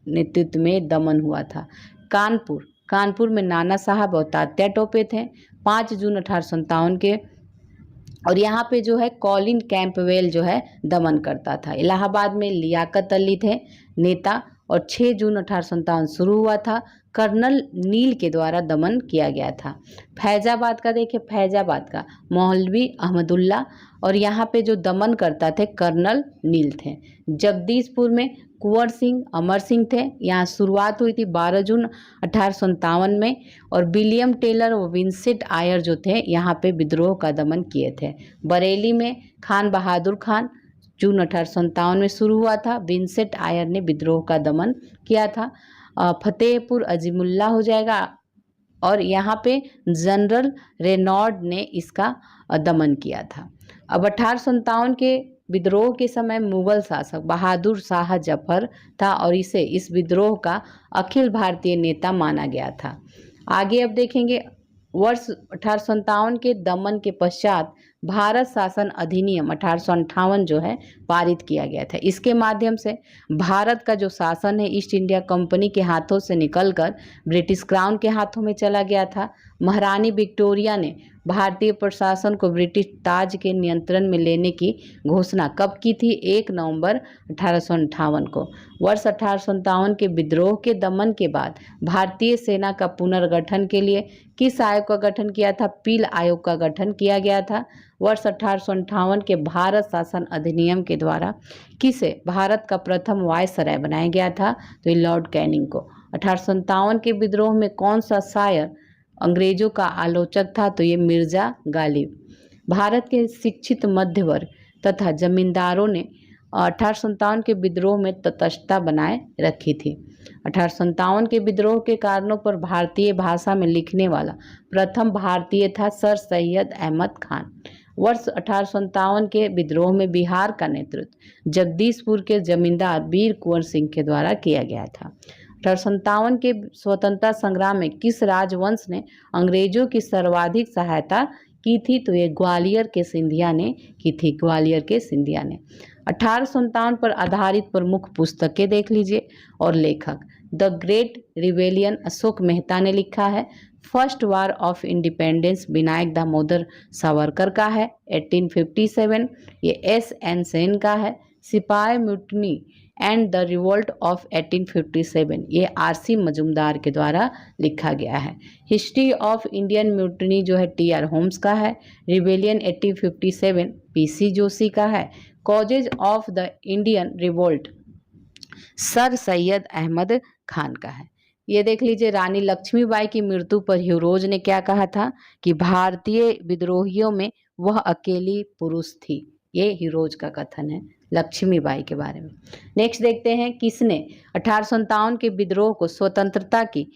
नेतृत्व में दमन हुआ था। कानपुर में नाना साहब और तात्या टोपे थे 5 जून 1857 के। और यहाँ पे जो है कॉलिन कैंपवेल जो है दमन करता था। इलाहाबाद में लियाकत अली थे नेता और 6 जून 1857 शुरू हुआ था। कर्नल नील के द्वारा दमन किया गया था। फैजाबाद का देखिए, फैजाबाद का मौलवी अहमदुल्ला और यहाँ पे जो दमन करता थे कर्नल नील थे। जगदीशपुर में कुंवर सिंह अमर सिंह थे। यहाँ शुरुआत हुई थी 12 जून 1857 में। और विलियम टेलर और विंसेंट आयर जो थे यहाँ पे विद्रोह का दमन किए थे। बरेली में खान बहादुर खान जून 1857 में शुरू हुआ था। विंसेंट आयर ने विद्रोह का दमन किया था। फतेहपुर अजीमुल्ला हो जाएगा और यहाँ पे जनरल रेनॉल्ड ने इसका दमन किया था। अब 1857 के विद्रोह के समय मुगल शासक बहादुर शाह जफर था और इसे इस विद्रोह का अखिल भारतीय नेता माना गया था। आगे अब देखेंगे वर्ष 1857 के दमन के पश्चात भारत शासन अधिनियम 1858 जो है पारित किया गया था। इसके माध्यम से भारत का जो शासन है ईस्ट इंडिया कंपनी के हाथों से निकलकर ब्रिटिश क्राउन के हाथों में चला गया था। महारानी विक्टोरिया ने भारतीय प्रशासन को ब्रिटिश ताज के नियंत्रण में लेने की घोषणा कब की थी? 1 नवंबर 1858 को। वर्ष 1857 के विद्रोह के दमन के बाद भारतीय सेना का पुनर्गठन के लिए किस आयोग का गठन किया था? पील आयोग का गठन किया गया था। वर्ष 1858 के भारत शासन अधिनियम के द्वारा किसे भारत का प्रथम वायसराय बनाया गया था? तो ये लॉर्ड कैनिंग को। 1857 के विद्रोह में कौन सा शायर अंग्रेजों का आलोचक था? तो ये मिर्जा गालिब। भारत के शिक्षित मध्य वर्ग तथा जमींदारों ने 1857 के विद्रोह में तटस्थता बनाए रखी थी। 1857 के विद्रोह के कारणों पर भारतीय भाषा में लिखने वाला प्रथम भारतीय था सर सैयद अहमद खान। वर्ष 1857 के विद्रोह में बिहार का नेतृत्व जगदीशपुर के जमींदार वीर कुंवर सिंह के द्वारा किया गया था। 1857 के स्वतंत्रता संग्राम में किस राजवंश ने अंग्रेजों की सर्वाधिक सहायता की थी? तो ये ग्वालियर के सिंधिया ने की थी। ग्वालियर के सिंधिया ने 1857 पर आधारित प्रमुख पुस्तकें देख लीजिए और लेखक the great rebellion Ashok Mehta ने लिखा है। First war of independence Vinayak Damodar Savarkar का है 1857। ये एस.एन. सेन का है। सिपाही mutiny and the revolt of 1857 ये आर.सी. मजूमदार के द्वारा लिखा गया है। हिस्ट्री ऑफ इंडियन म्यूटनी जो है टी.आर. होम्स का है। Rebellion 1857 PC. जोशी का है। Causes of the Indian revolt sir Syed Ahmed Khan का है। ये देख लीजिए रानी लक्ष्मीबाई की मृत्यु पर ह्यूरोज ने क्या कहा था कि भारतीय विद्रोहियों में वह अकेली पुरुष थी। ये ह्यूरोज का कथन है लक्ष्मीबाई के बारे में। नेक्स्ट देखते हैं किसने 1857 के विद्रोह को स्वतंत्रता की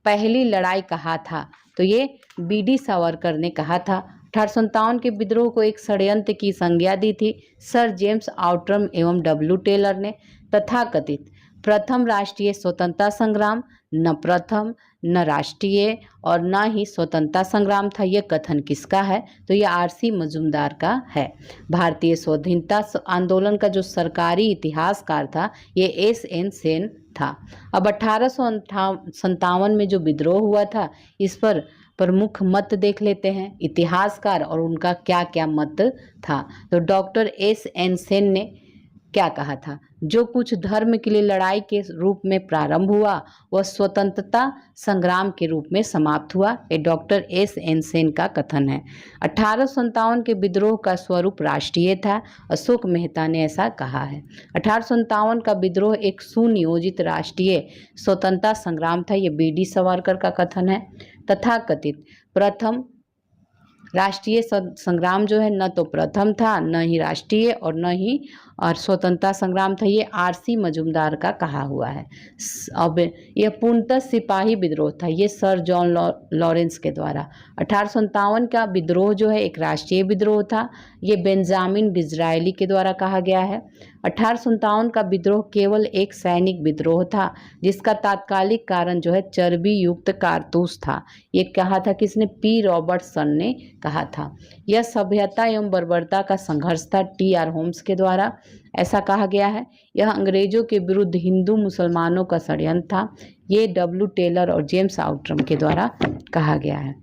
पहली लड़ाई कहा था? तो ये बी.डी. सावरकर ने कहा था। 1857 के विद्रोह को एक षड्यंत्र की संज्ञा दी थी सर जेम्स आउट्रम एवं डब्ल्यू टेलर ने। तथाकथित प्रथम राष्ट्रीय स्वतंत्रता संग्राम न प्रथम न राष्ट्रीय और न ही स्वतंत्रता संग्राम था। यह कथन किसका है? तो यह आर.सी. मजूमदार का है। भारतीय स्वाधीनता आंदोलन का जो सरकारी इतिहासकार था ये एस.एन. सेन था। अब 1857 में जो विद्रोह हुआ था इस पर प्रमुख मत देख लेते हैं इतिहासकार और उनका क्या क्या मत था। तो डॉक्टर एस.एन. सेन ने क्या कहा था? जो कुछ धर्म के लिए लड़ाई के रूप में प्रारंभ हुआ वह स्वतंत्रता संग्राम के रूप में समाप्त हुआ। ये डॉक्टर एस.एन. सेन का कथन है। 1857 के विद्रोह का स्वरूप राष्ट्रीय था। अशोक मेहता ने ऐसा कहा है। 1857 का विद्रोह एक सुनियोजित राष्ट्रीय स्वतंत्रता संग्राम था। ये बी.डी. सावरकर का कथन है। तथाकथित प्रथम राष्ट्रीय संग्राम जो है न तो प्रथम था न ही राष्ट्रीय और न ही और स्वतंत्रता संग्राम था ये आरसी मजूमदार का कहा हुआ है। अब यह पूर्णतः सिपाही विद्रोह था, ये सर जॉन लॉरेंस के द्वारा। 1857 का विद्रोह जो है एक राष्ट्रीय विद्रोह था, ये बेंजामिन डिज़रायली के द्वारा कहा गया है। 1857 का विद्रोह केवल एक सैनिक विद्रोह था जिसका तात्कालिक कारण जो है चर्बी युक्त कारतूस था। ये कहा था किसने? पी रॉबर्टसन ने कहा था। यह सभ्यता एवं बर्बरता का संघर्ष था, टी.आर. होम्स के द्वारा ऐसा कहा गया है। यह अंग्रेजों के विरुद्ध हिंदू मुसलमानों का षड्यंत्र था, ये डब्ल्यू. टेलर और जेम्स आउट्रम के द्वारा कहा गया है।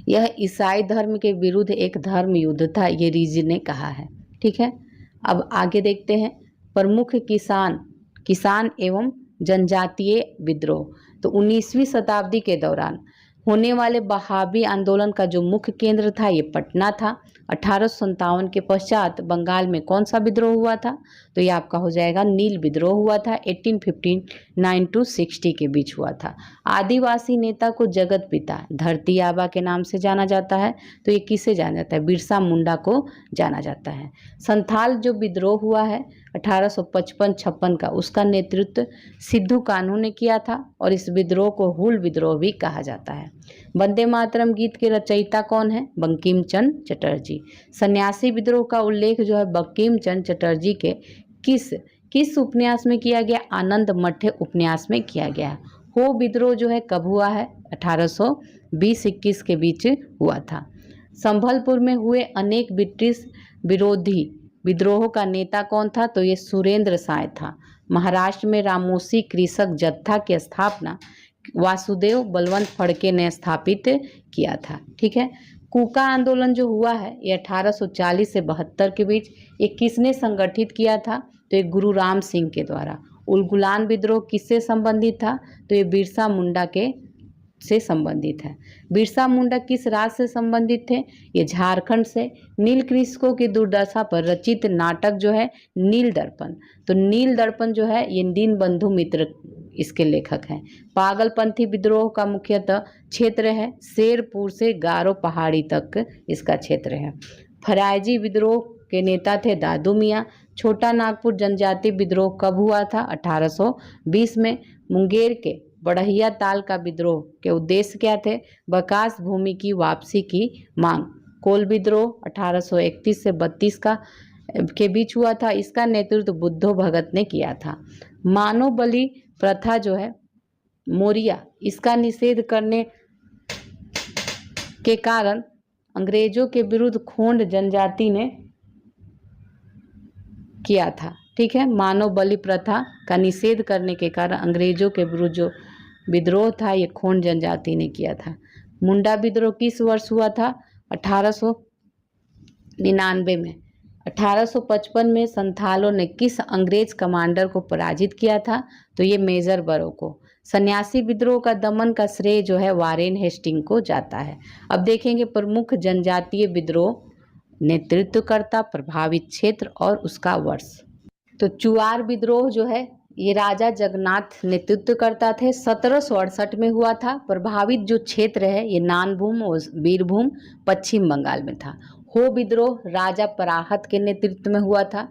यह ईसाई धर्म के विरुद्ध एक धर्म युद्ध था, ये रीज ने कहा है। ठीक है, अब आगे देखते हैं प्रमुख किसान एवं जनजातीय विद्रोह। तो 19वीं शताब्दी के दौरान होने वाले बहावी आंदोलन का जो मुख्य केंद्र था ये पटना था। 1857 के पश्चात बंगाल में कौन सा विद्रोह हुआ था? तो ये आपका हो जाएगा नील विद्रोह हुआ था, 1859 टू 60 के बीच हुआ था। आदिवासी नेता को जगत पिता धरती आबा के नाम से जाना जाता है, तो ये किसे जाना जाता है? बिरसा मुंडा को जाना जाता है। संथाल जो विद्रोह हुआ है 1855-56 का, उसका नेतृत्व सिद्धू कान्हू ने किया था और इस विद्रोह को हुल विद्रोह भी कहा जाता है। वंदे मातरम गीत के रचयिता कौन है? बंकिम चंद्र चटर्जी। सन्यासी विद्रोह का उल्लेख जो है बंकिम चंद्र चटर्जी के किस उपन्यास में किया गया? आनंद मठ उपन्यास में किया गया। हो विद्रोह जो है कब हुआ है? 1820-21 के बीच हुआ था। संभलपुर में हुए अनेक ब्रिटिश विरोधी विद्रोहों का नेता कौन था? तो ये सुरेंद्र साय था। महाराष्ट्र में रामोसी कृषक जत्था की स्थापना वासुदेव बलवंत फड़के ने स्थापित किया था। ठीक है, कूका आंदोलन जो हुआ है ये 1840 से 72 के बीच, ये किसने संगठित किया था? तो ये गुरु राम सिंह के द्वारा। उलगुलान विद्रोह किससे संबंधित था? तो ये बिरसा मुंडा के से संबंधित है। बिरसा मुंडा किस राज्य से संबंधित थे? ये झारखंड से। नील कृषकों की दुर्दशा पर रचित नाटक जो है नील दर्पण, तो नील दर्पण जो है ये दीनबंधु मित्र इसके लेखक हैं। पागलपंथी विद्रोह का मुख्यतः क्षेत्र है शेरपुर से गारो पहाड़ी तक इसका क्षेत्र है। फरायजी विद्रोह के नेता थे दादू मियाँ। छोटा नागपुर जनजाति विद्रोह कब हुआ था? 1820 में। मुंगेर के बढ़िया ताल का विद्रोह के उद्देश्य क्या थे? बकास भूमि की वापसी की मांग। कोल विद्रोह 1831 से 32 के बीच हुआ था, इसका नेतृत्व बुद्धो भगत ने किया था। मानव बलि प्रथा जो है मोरिया, इसका निषेध करने के कारण अंग्रेजों के विरुद्ध खोंड जनजाति ने किया था। ठीक है, मानव बलि प्रथा का निषेध करने के कारण अंग्रेजों के विरुद्ध जो विद्रोह था ये खोंड जनजाति ने किया था। मुंडा विद्रोह किस वर्ष हुआ था? 1899 में। 1855 में संथालों ने किस अंग्रेज कमांडर को पराजित किया था? तो ये मेजर बरो को। सन्यासी विद्रोह का दमन का श्रेय जो है वारेन हेस्टिंग को जाता है। अब देखेंगे प्रमुख जनजातीय विद्रोह, नेतृत्वकर्ता, प्रभावित क्षेत्र और उसका वर्ष। तो चुआर विद्रोह जो है ये राजा जगन्नाथ नेतृत्व करता थे, 1768 में हुआ था। प्रभावित जो क्षेत्र है ये नानभूम और बीरभूम पश्चिम बंगाल में था। हो विद्रोह राजा पराहत के नेतृत्व में हुआ था,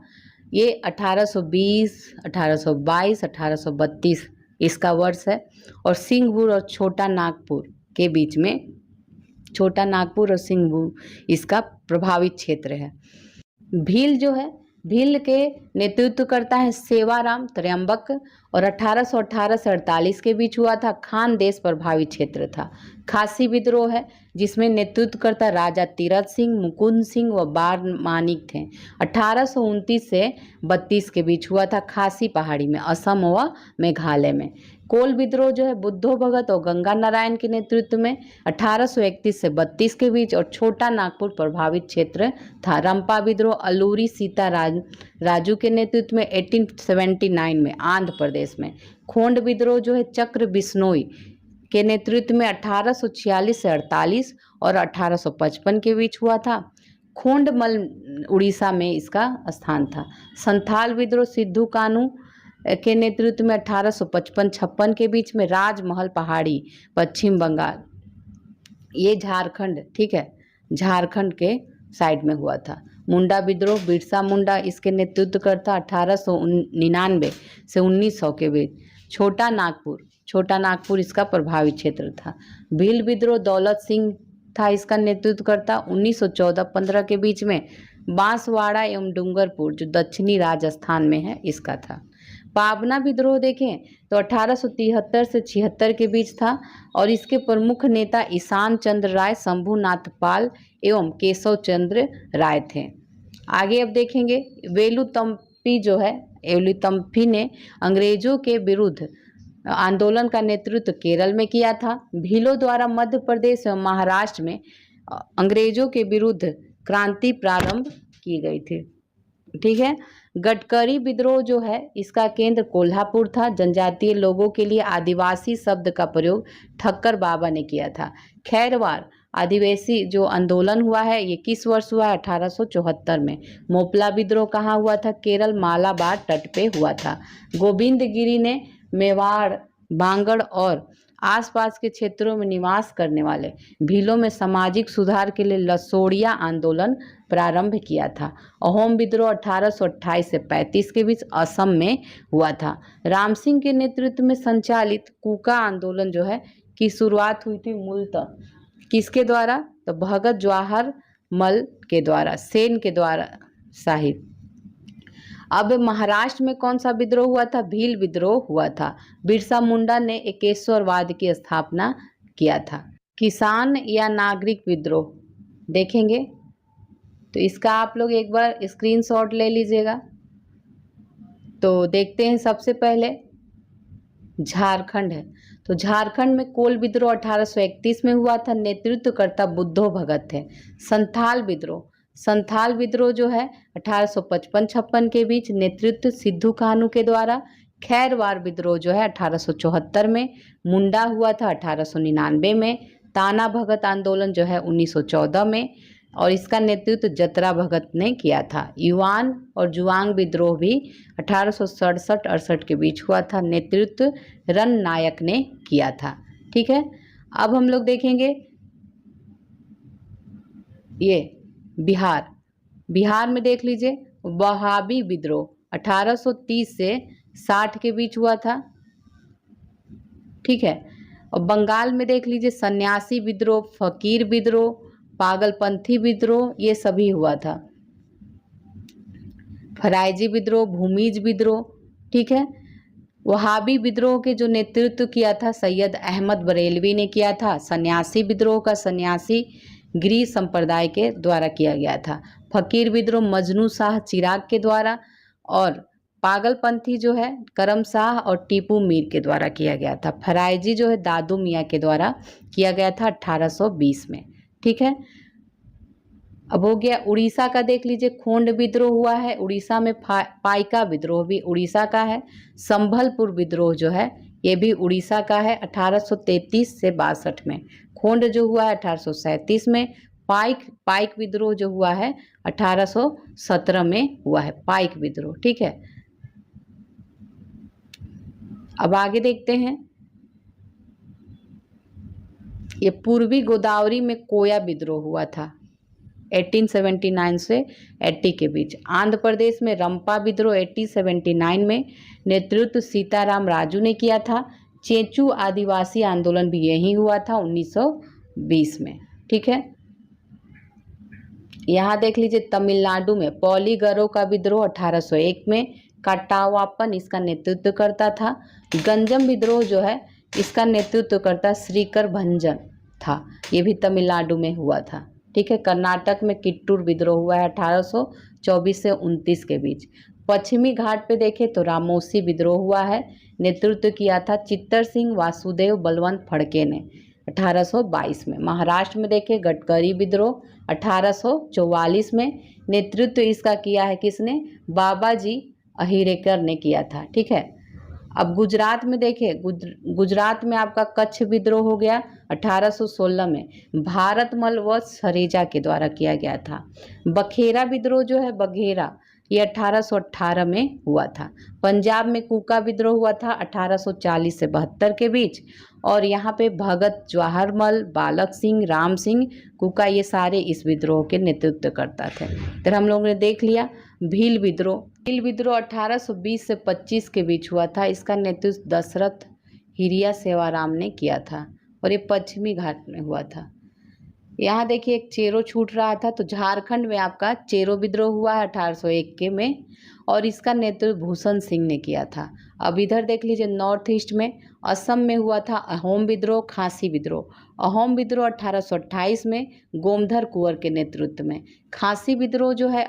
ये 1820, 1822, 1832 इसका वर्ष है। और सिंहभूम और छोटा नागपुर के बीच में, छोटा नागपुर और सिंहभूम इसका प्रभावित क्षेत्र है। भील जो है, भील के नेतृत्व करता है सेवाराम त्र्यंबक और 1818 से 48 के बीच हुआ था। खान देश प्रभावित क्षेत्र था। खासी विद्रोह है जिसमें नेतृत्व करता राजा तीरथ सिंह, मुकुंद सिंह व बार मानिक थे। 1829 से 32 के बीच हुआ था खासी पहाड़ी में, असम व मेघालय में। कोल विद्रोह जो है बुद्धो भगत और गंगा नारायण के नेतृत्व में 1831 से 32 के बीच और छोटा नागपुर प्रभावित क्षेत्र था। रंपा विद्रोह अलूरी सीता राजू के नेतृत्व में 1879 में आंध्र प्रदेश में। खोंड विद्रोह जो है चक्र बिश्नोई के नेतृत्व में 1846 से 48 और 1855 के बीच हुआ था। खोंडमल उड़ीसा में इसका स्थान था। संथाल विद्रोह सिद्धू कान्हू के नेतृत्व में 1855-56 के बीच में। राजमहल पहाड़ी पश्चिम बंगाल, ये झारखंड, ठीक है, झारखंड के साइड में हुआ था। मुंडा विद्रोह, बिरसा मुंडा इसके नेतृत्व करता 1899 से 1900 के बीच। छोटा नागपुर इसका प्रभावित क्षेत्र था। भील विद्रोह, दौलत सिंह था इसका नेतृत्व करता 1914-15 के बीच में। बांसवाड़ा एवं डूंगरपुर जो दक्षिणी राजस्थान में है इसका था। पाबना विद्रोह देखें तो 1873 से 76 के बीच था और इसके प्रमुख नेता ईशान चंद्र राय, शंभुनाथ पाल एवं केशव चंद्र राय थे। आगे अब देखेंगे वेलुतम्पी ने अंग्रेजों के विरुद्ध आंदोलन का नेतृत्व केरल में किया था। भीलों द्वारा मध्य प्रदेश एवं महाराष्ट्र में अंग्रेजों के विरुद्ध क्रांति प्रारंभ की गई थी। ठीक है। गडकरी विद्रोह जो है इसका केंद्र कोल्हापुर था। जनजातीय लोगों के लिए आदिवासी शब्द का प्रयोग ठक्कर बाबा ने किया था। खैरवार आदिवासी जो आंदोलन हुआ है ये किस वर्ष हुआ है? 1874 में। मोपला विद्रोह कहाँ हुआ था? केरल मालाबार तट पे हुआ था। गोविंद गिरी ने मेवाड़, बांगड़ और आसपास के क्षेत्रों में निवास करने वाले भीलों में सामाजिक सुधार के लिए लसोड़िया आंदोलन प्रारंभ किया था। अहोम विद्रोह 1828 से 35 के बीच असम में हुआ था। राम सिंह के नेतृत्व में संचालित कूका आंदोलन जो है की शुरुआत हुई थी मूलतः किसके द्वारा? तो भगत जवाहर मल के द्वारा, सेन के द्वारा शाहिद। अब महाराष्ट्र में कौन सा विद्रोह हुआ था? भील विद्रोह हुआ था। बिरसा मुंडा ने एकेश्वरवाद की स्थापना किया था। किसान या नागरिक विद्रोह देखेंगे तो इसका आप लोग एक बार स्क्रीनशॉट ले लीजिएगा। तो देखते हैं सबसे पहले झारखंड है तो झारखंड में कोल विद्रोह 1831 में हुआ था। नेतृत्वकर्ता बुद्धो भगत थे। संथाल विद्रोह जो है 1855-56 के बीच, नेतृत्व सिद्धू कान्हू के द्वारा। खैरवार विद्रोह जो है 1874 में। मुंडा हुआ था 1899 में। ताना भगत आंदोलन जो है 1914 में और इसका नेतृत्व जतरा भगत ने किया था। युआन और जुआंग विद्रोह भी 1867-68 के बीच हुआ था। नेतृत्व रन नायक ने किया था। ठीक है। अब हम लोग देखेंगे ये बिहार में देख लीजिए वहाबी विद्रोह 1830 से 60 के बीच हुआ था। ठीक है। और बंगाल में देख लीजिए सन्यासी विद्रोह, फकीर विद्रोह, पागलपंथी विद्रोह ये सभी हुआ था। फराइजी विद्रोह, भूमिज विद्रोह। ठीक है। वहाबी विद्रोह के जो नेतृत्व किया था सैयद अहमद बरेलवी ने किया था। सन्यासी विद्रोह का सन्यासी गिरी संप्रदाय के द्वारा किया गया था। फकीर विद्रोह मजनू शाह चिराग के द्वारा और पागलपंथी जो है करम शाह और टीपू मीर के द्वारा किया गया था। फराइजी जो है दादू मियाँ के द्वारा किया गया था 1820 में। ठीक है। अब हो गया उड़ीसा का, देख लीजिए खोंड विद्रोह हुआ है उड़ीसा में। पाइका विद्रोह भी उड़ीसा का है। संभलपुर विद्रोह जो है ये भी उड़ीसा का है 1833 से 62 में। खोंड जो हुआ है 1837 में। पाइक विद्रोह जो हुआ है 1817 में हुआ है पाइक विद्रोह। ठीक है। अब आगे देखते हैं ये पूर्वी गोदावरी में कोया विद्रोह हुआ था 1879 से 80 के बीच। आंध्र प्रदेश में रंपा विद्रोह 1879 में, नेतृत्व सीताराम राजू ने किया था। चेंचू आदिवासी आंदोलन भी यही हुआ था 1920 में। ठीक है। यहाँ देख लीजिए तमिलनाडु में पौलीगरो का विद्रोह 1801 में। कटावापन इसका नेतृत्व करता था। गंजम विद्रोह जो है इसका नेतृत्व करता श्रीकर भंजन था। ये भी तमिलनाडु में हुआ था। ठीक है। कर्नाटक में किट्टूर विद्रोह हुआ है 1824 से 29 के बीच। पश्चिमी घाट पे देखें तो रामोसी विद्रोह हुआ है। नेतृत्व किया था चित्तर सिंह वासुदेव बलवंत फड़के ने 1822 में। महाराष्ट्र में देखें गडकरी विद्रोह 1844 में। नेतृत्व इसका किया है किसने? बाबाजी अहिरेकर ने किया था। ठीक है। अब गुजरात में देखें गुजरात में आपका कच्छ विद्रोह हो गया 1816 में। भारतमल व सरेजा के द्वारा किया गया था। बखेरा विद्रोह जो है बघेरा ये 1818 में हुआ था। पंजाब में कूका विद्रोह हुआ था 1840 से 72 के बीच। और यहाँ पे भगत जवाहरमल, बालक सिंह, राम सिंह कुका, ये सारे इस विद्रोह के नेतृत्व करता थे। फिर हम लोगों ने देख लिया भील विद्रोह। भील विद्रोह 1820 से 25 के बीच हुआ था। इसका नेतृत्व दशरथ हिरिया सेवाराम ने किया था और ये पश्चिमी घाट में हुआ था। यहाँ देखिए एक चेरो छूट रहा था, तो झारखंड में आपका चेरो विद्रोह हुआ है 1801 के में, और इसका नेतृत्व भूषण सिंह ने किया था। अब इधर देख लीजिए नॉर्थ ईस्ट में असम में हुआ था अहोम विद्रोह, खासी विद्रोह। अहोम विद्रोह 1828 में गोमधर कुंवर के नेतृत्व में। खासी विद्रोह जो है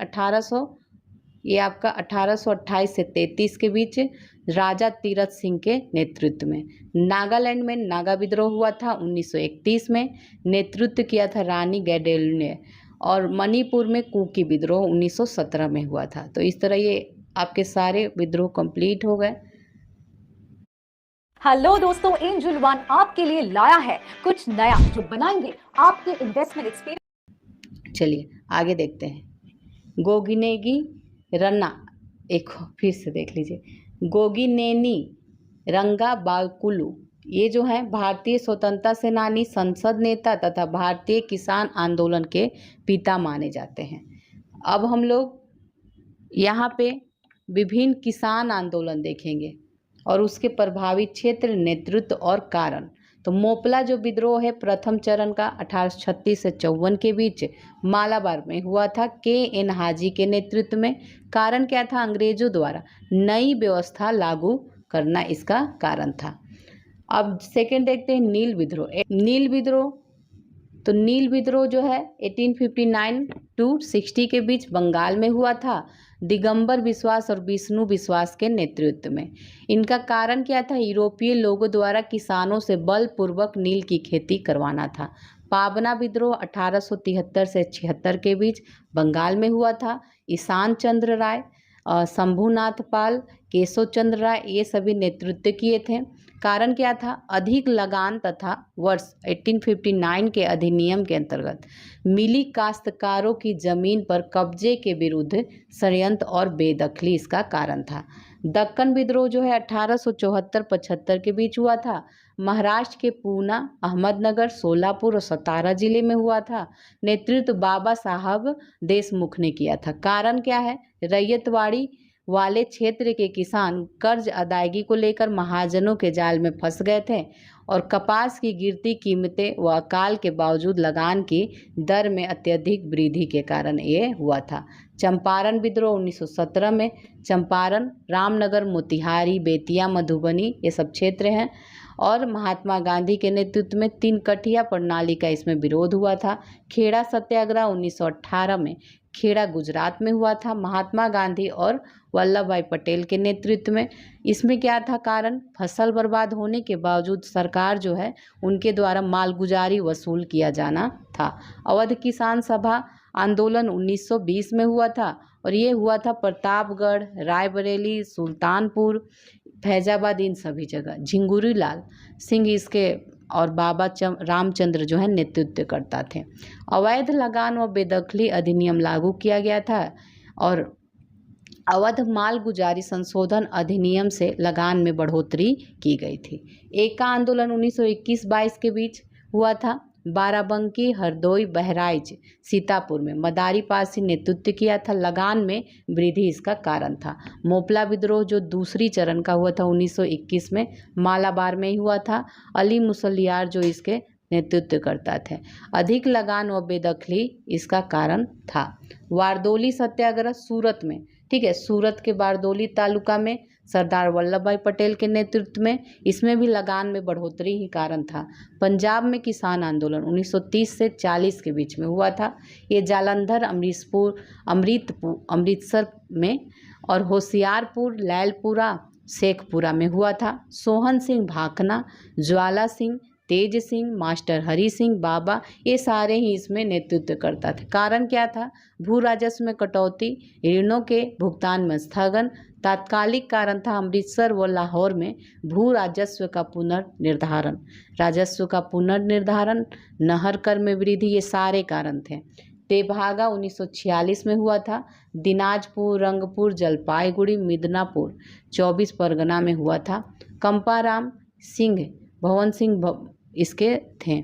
ये आपका 1828 से 33 के बीच राजा तीरथ सिंह के नेतृत्व में। नागालैंड में नागा विद्रोह हुआ था 1931 में, नेतृत्व किया था रानी गैडेलु ने। और मणिपुर में कुकी विद्रोह 1917 में हुआ था। तो इस तरह ये आपके सारे विद्रोह कंप्लीट हो गए। हेलो दोस्तों, एंजल वन आपके लिए लाया है कुछ नया जो बनाएंगे आपके इन्वेस्टमेंट एक्सपीरियंस। चलिए आगे देखते हैं। गोगिनेगी रन्ना, एक फिर से देख लीजिए, गोगिनेनी रंगा बाकुलू, ये जो है भारतीय स्वतंत्रता सेनानी, संसद नेता तथा भारतीय किसान आंदोलन के पिता माने जाते हैं। अब हम लोग यहाँ पे विभिन्न किसान आंदोलन देखेंगे और उसके प्रभावित क्षेत्र, नेतृत्व और कारण। तो मोपला जो विद्रोह है प्रथम चरण का 1836 से 54 के बीच मालाबार में हुआ था KN हाजी के नेतृत्व में। कारण क्या था? अंग्रेजों द्वारा नई व्यवस्था लागू करना इसका कारण था। अब सेकंड देखते हैं नील विद्रोह। नील विद्रोह, तो नील विद्रोह जो है 1859 टू 60 के बीच बंगाल में हुआ था, दिगंबर विश्वास और विष्णु विश्वास के नेतृत्व में। इनका कारण क्या था? यूरोपीय लोगों द्वारा किसानों से बलपूर्वक नील की खेती करवाना था। पाबना विद्रोह 1873 से 76 के बीच बंगाल में हुआ था। ईशान चंद्र राय, शंभुनाथ पाल, केशव चंद्र राय, ये सभी नेतृत्व किए थे। कारण क्या था? अधिक लगान तथा वर्ष 1859 के अधिनियम के अंतर्गत मिली काश्तकारों की जमीन पर कब्जे के विरुद्ध षड्यंत्र और बेदखली इसका कारण था। दक्कन विद्रोह जो है 1874-75 के बीच हुआ था। महाराष्ट्र के पूना, अहमदनगर, सोलापुर और सतारा जिले में हुआ था। नेतृत्व बाबा साहब देशमुख ने किया था। कारण क्या है? रैयतवाड़ी वाले क्षेत्र के किसान कर्ज अदायगी को लेकर महाजनों के जाल में फंस गए थे और कपास की गिरती कीमतें व अकाल के बावजूद लगान की दर में अत्यधिक वृद्धि के कारण ये हुआ था। चंपारण विद्रोह 1917 में। चंपारण, रामनगर, मोतिहारी, बेतिया, मधुबनी ये सब क्षेत्र हैं और महात्मा गांधी के नेतृत्व में 3 कठिया प्रणाली का इसमें विरोध हुआ था। खेड़ा सत्याग्रह 1918 में खेड़ा गुजरात में हुआ था, महात्मा गांधी और वल्लभ भाई पटेल के नेतृत्व में। इसमें क्या था कारण? फसल बर्बाद होने के बावजूद सरकार जो है उनके द्वारा मालगुजारी वसूल किया जाना था। अवध किसान सभा आंदोलन 1920 में हुआ था और ये हुआ था प्रतापगढ़, रायबरेली, सुल्तानपुर, फैजाबाद, इन सभी जगह। झिंगुरी लाल सिंह इसके और बाबा रामचंद्र जो है नेतृत्व करता थे। अवैध लगान व बेदखली अधिनियम लागू किया गया था और अवध माल गुजारी संशोधन अधिनियम से लगान में बढ़ोतरी की गई थी। एका आंदोलन 1921-22 के बीच हुआ था। बाराबंकी, हरदोई, बहराइच, सीतापुर में मदारी पासी नेतृत्व किया था। लगान में वृद्धि इसका कारण था। मोपला विद्रोह जो दूसरी चरण का हुआ था 1921 में, मालाबार में ही हुआ था। अली मुसलियार जो इसके नेतृत्व करता थे। अधिक लगान व बेदखली इसका कारण था। वारदोली सत्याग्रह सूरत में, ठीक है, सूरत के बारदोली तालुका में सरदार वल्लभ भाई पटेल के नेतृत्व में, इसमें भी लगान में बढ़ोतरी ही कारण था। पंजाब में किसान आंदोलन 1930 से 40 के बीच में हुआ था। ये जालंधर, अमृतसर में और होशियारपुर, लैलपुरा, शेखपुरा में हुआ था। सोहन सिंह भाखना, ज्वाला सिंह, तेज सिंह, मास्टर हरि सिंह बाबा, ये सारे ही इसमें नेतृत्व करता था। कारण क्या था? भू राजस्व में कटौती, ऋणों के भुगतान में स्थगन। तात्कालिक कारण था अमृतसर व लाहौर में भू राजस्व का पुनर्निर्धारण, नहर कर में वृद्धि, ये सारे कारण थे। तेभागा 1946 में हुआ था। दिनाजपुर, रंगपुर, जलपाईगुड़ी, मिदनापुर 24 परगना में हुआ था। कंपाराम सिंह भवन सिंह इसके थे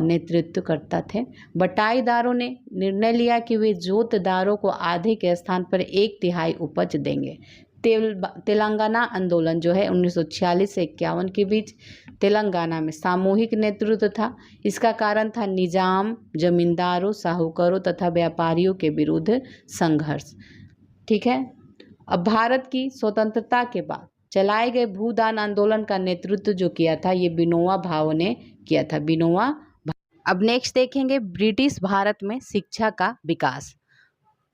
नेतृत्वकर्ता थे। बटाईदारों ने निर्णय लिया कि वे जोतदारों को आधे के स्थान पर 1/3 उपज देंगे। तेलंगाना आंदोलन जो है 1946 से 51 के बीच तेलंगाना में सामूहिक नेतृत्व था। इसका कारण था निजाम, जमींदारों, साहूकारों तथा व्यापारियों के विरुद्ध संघर्ष। ठीक है। अब भारत की स्वतंत्रता के बाद चलाए गए भूदान आंदोलन का नेतृत्व जो किया था ये विनोबा भावे ने किया था। विनोबा। अब नेक्स्ट देखेंगे ब्रिटिश भारत में शिक्षा का विकास।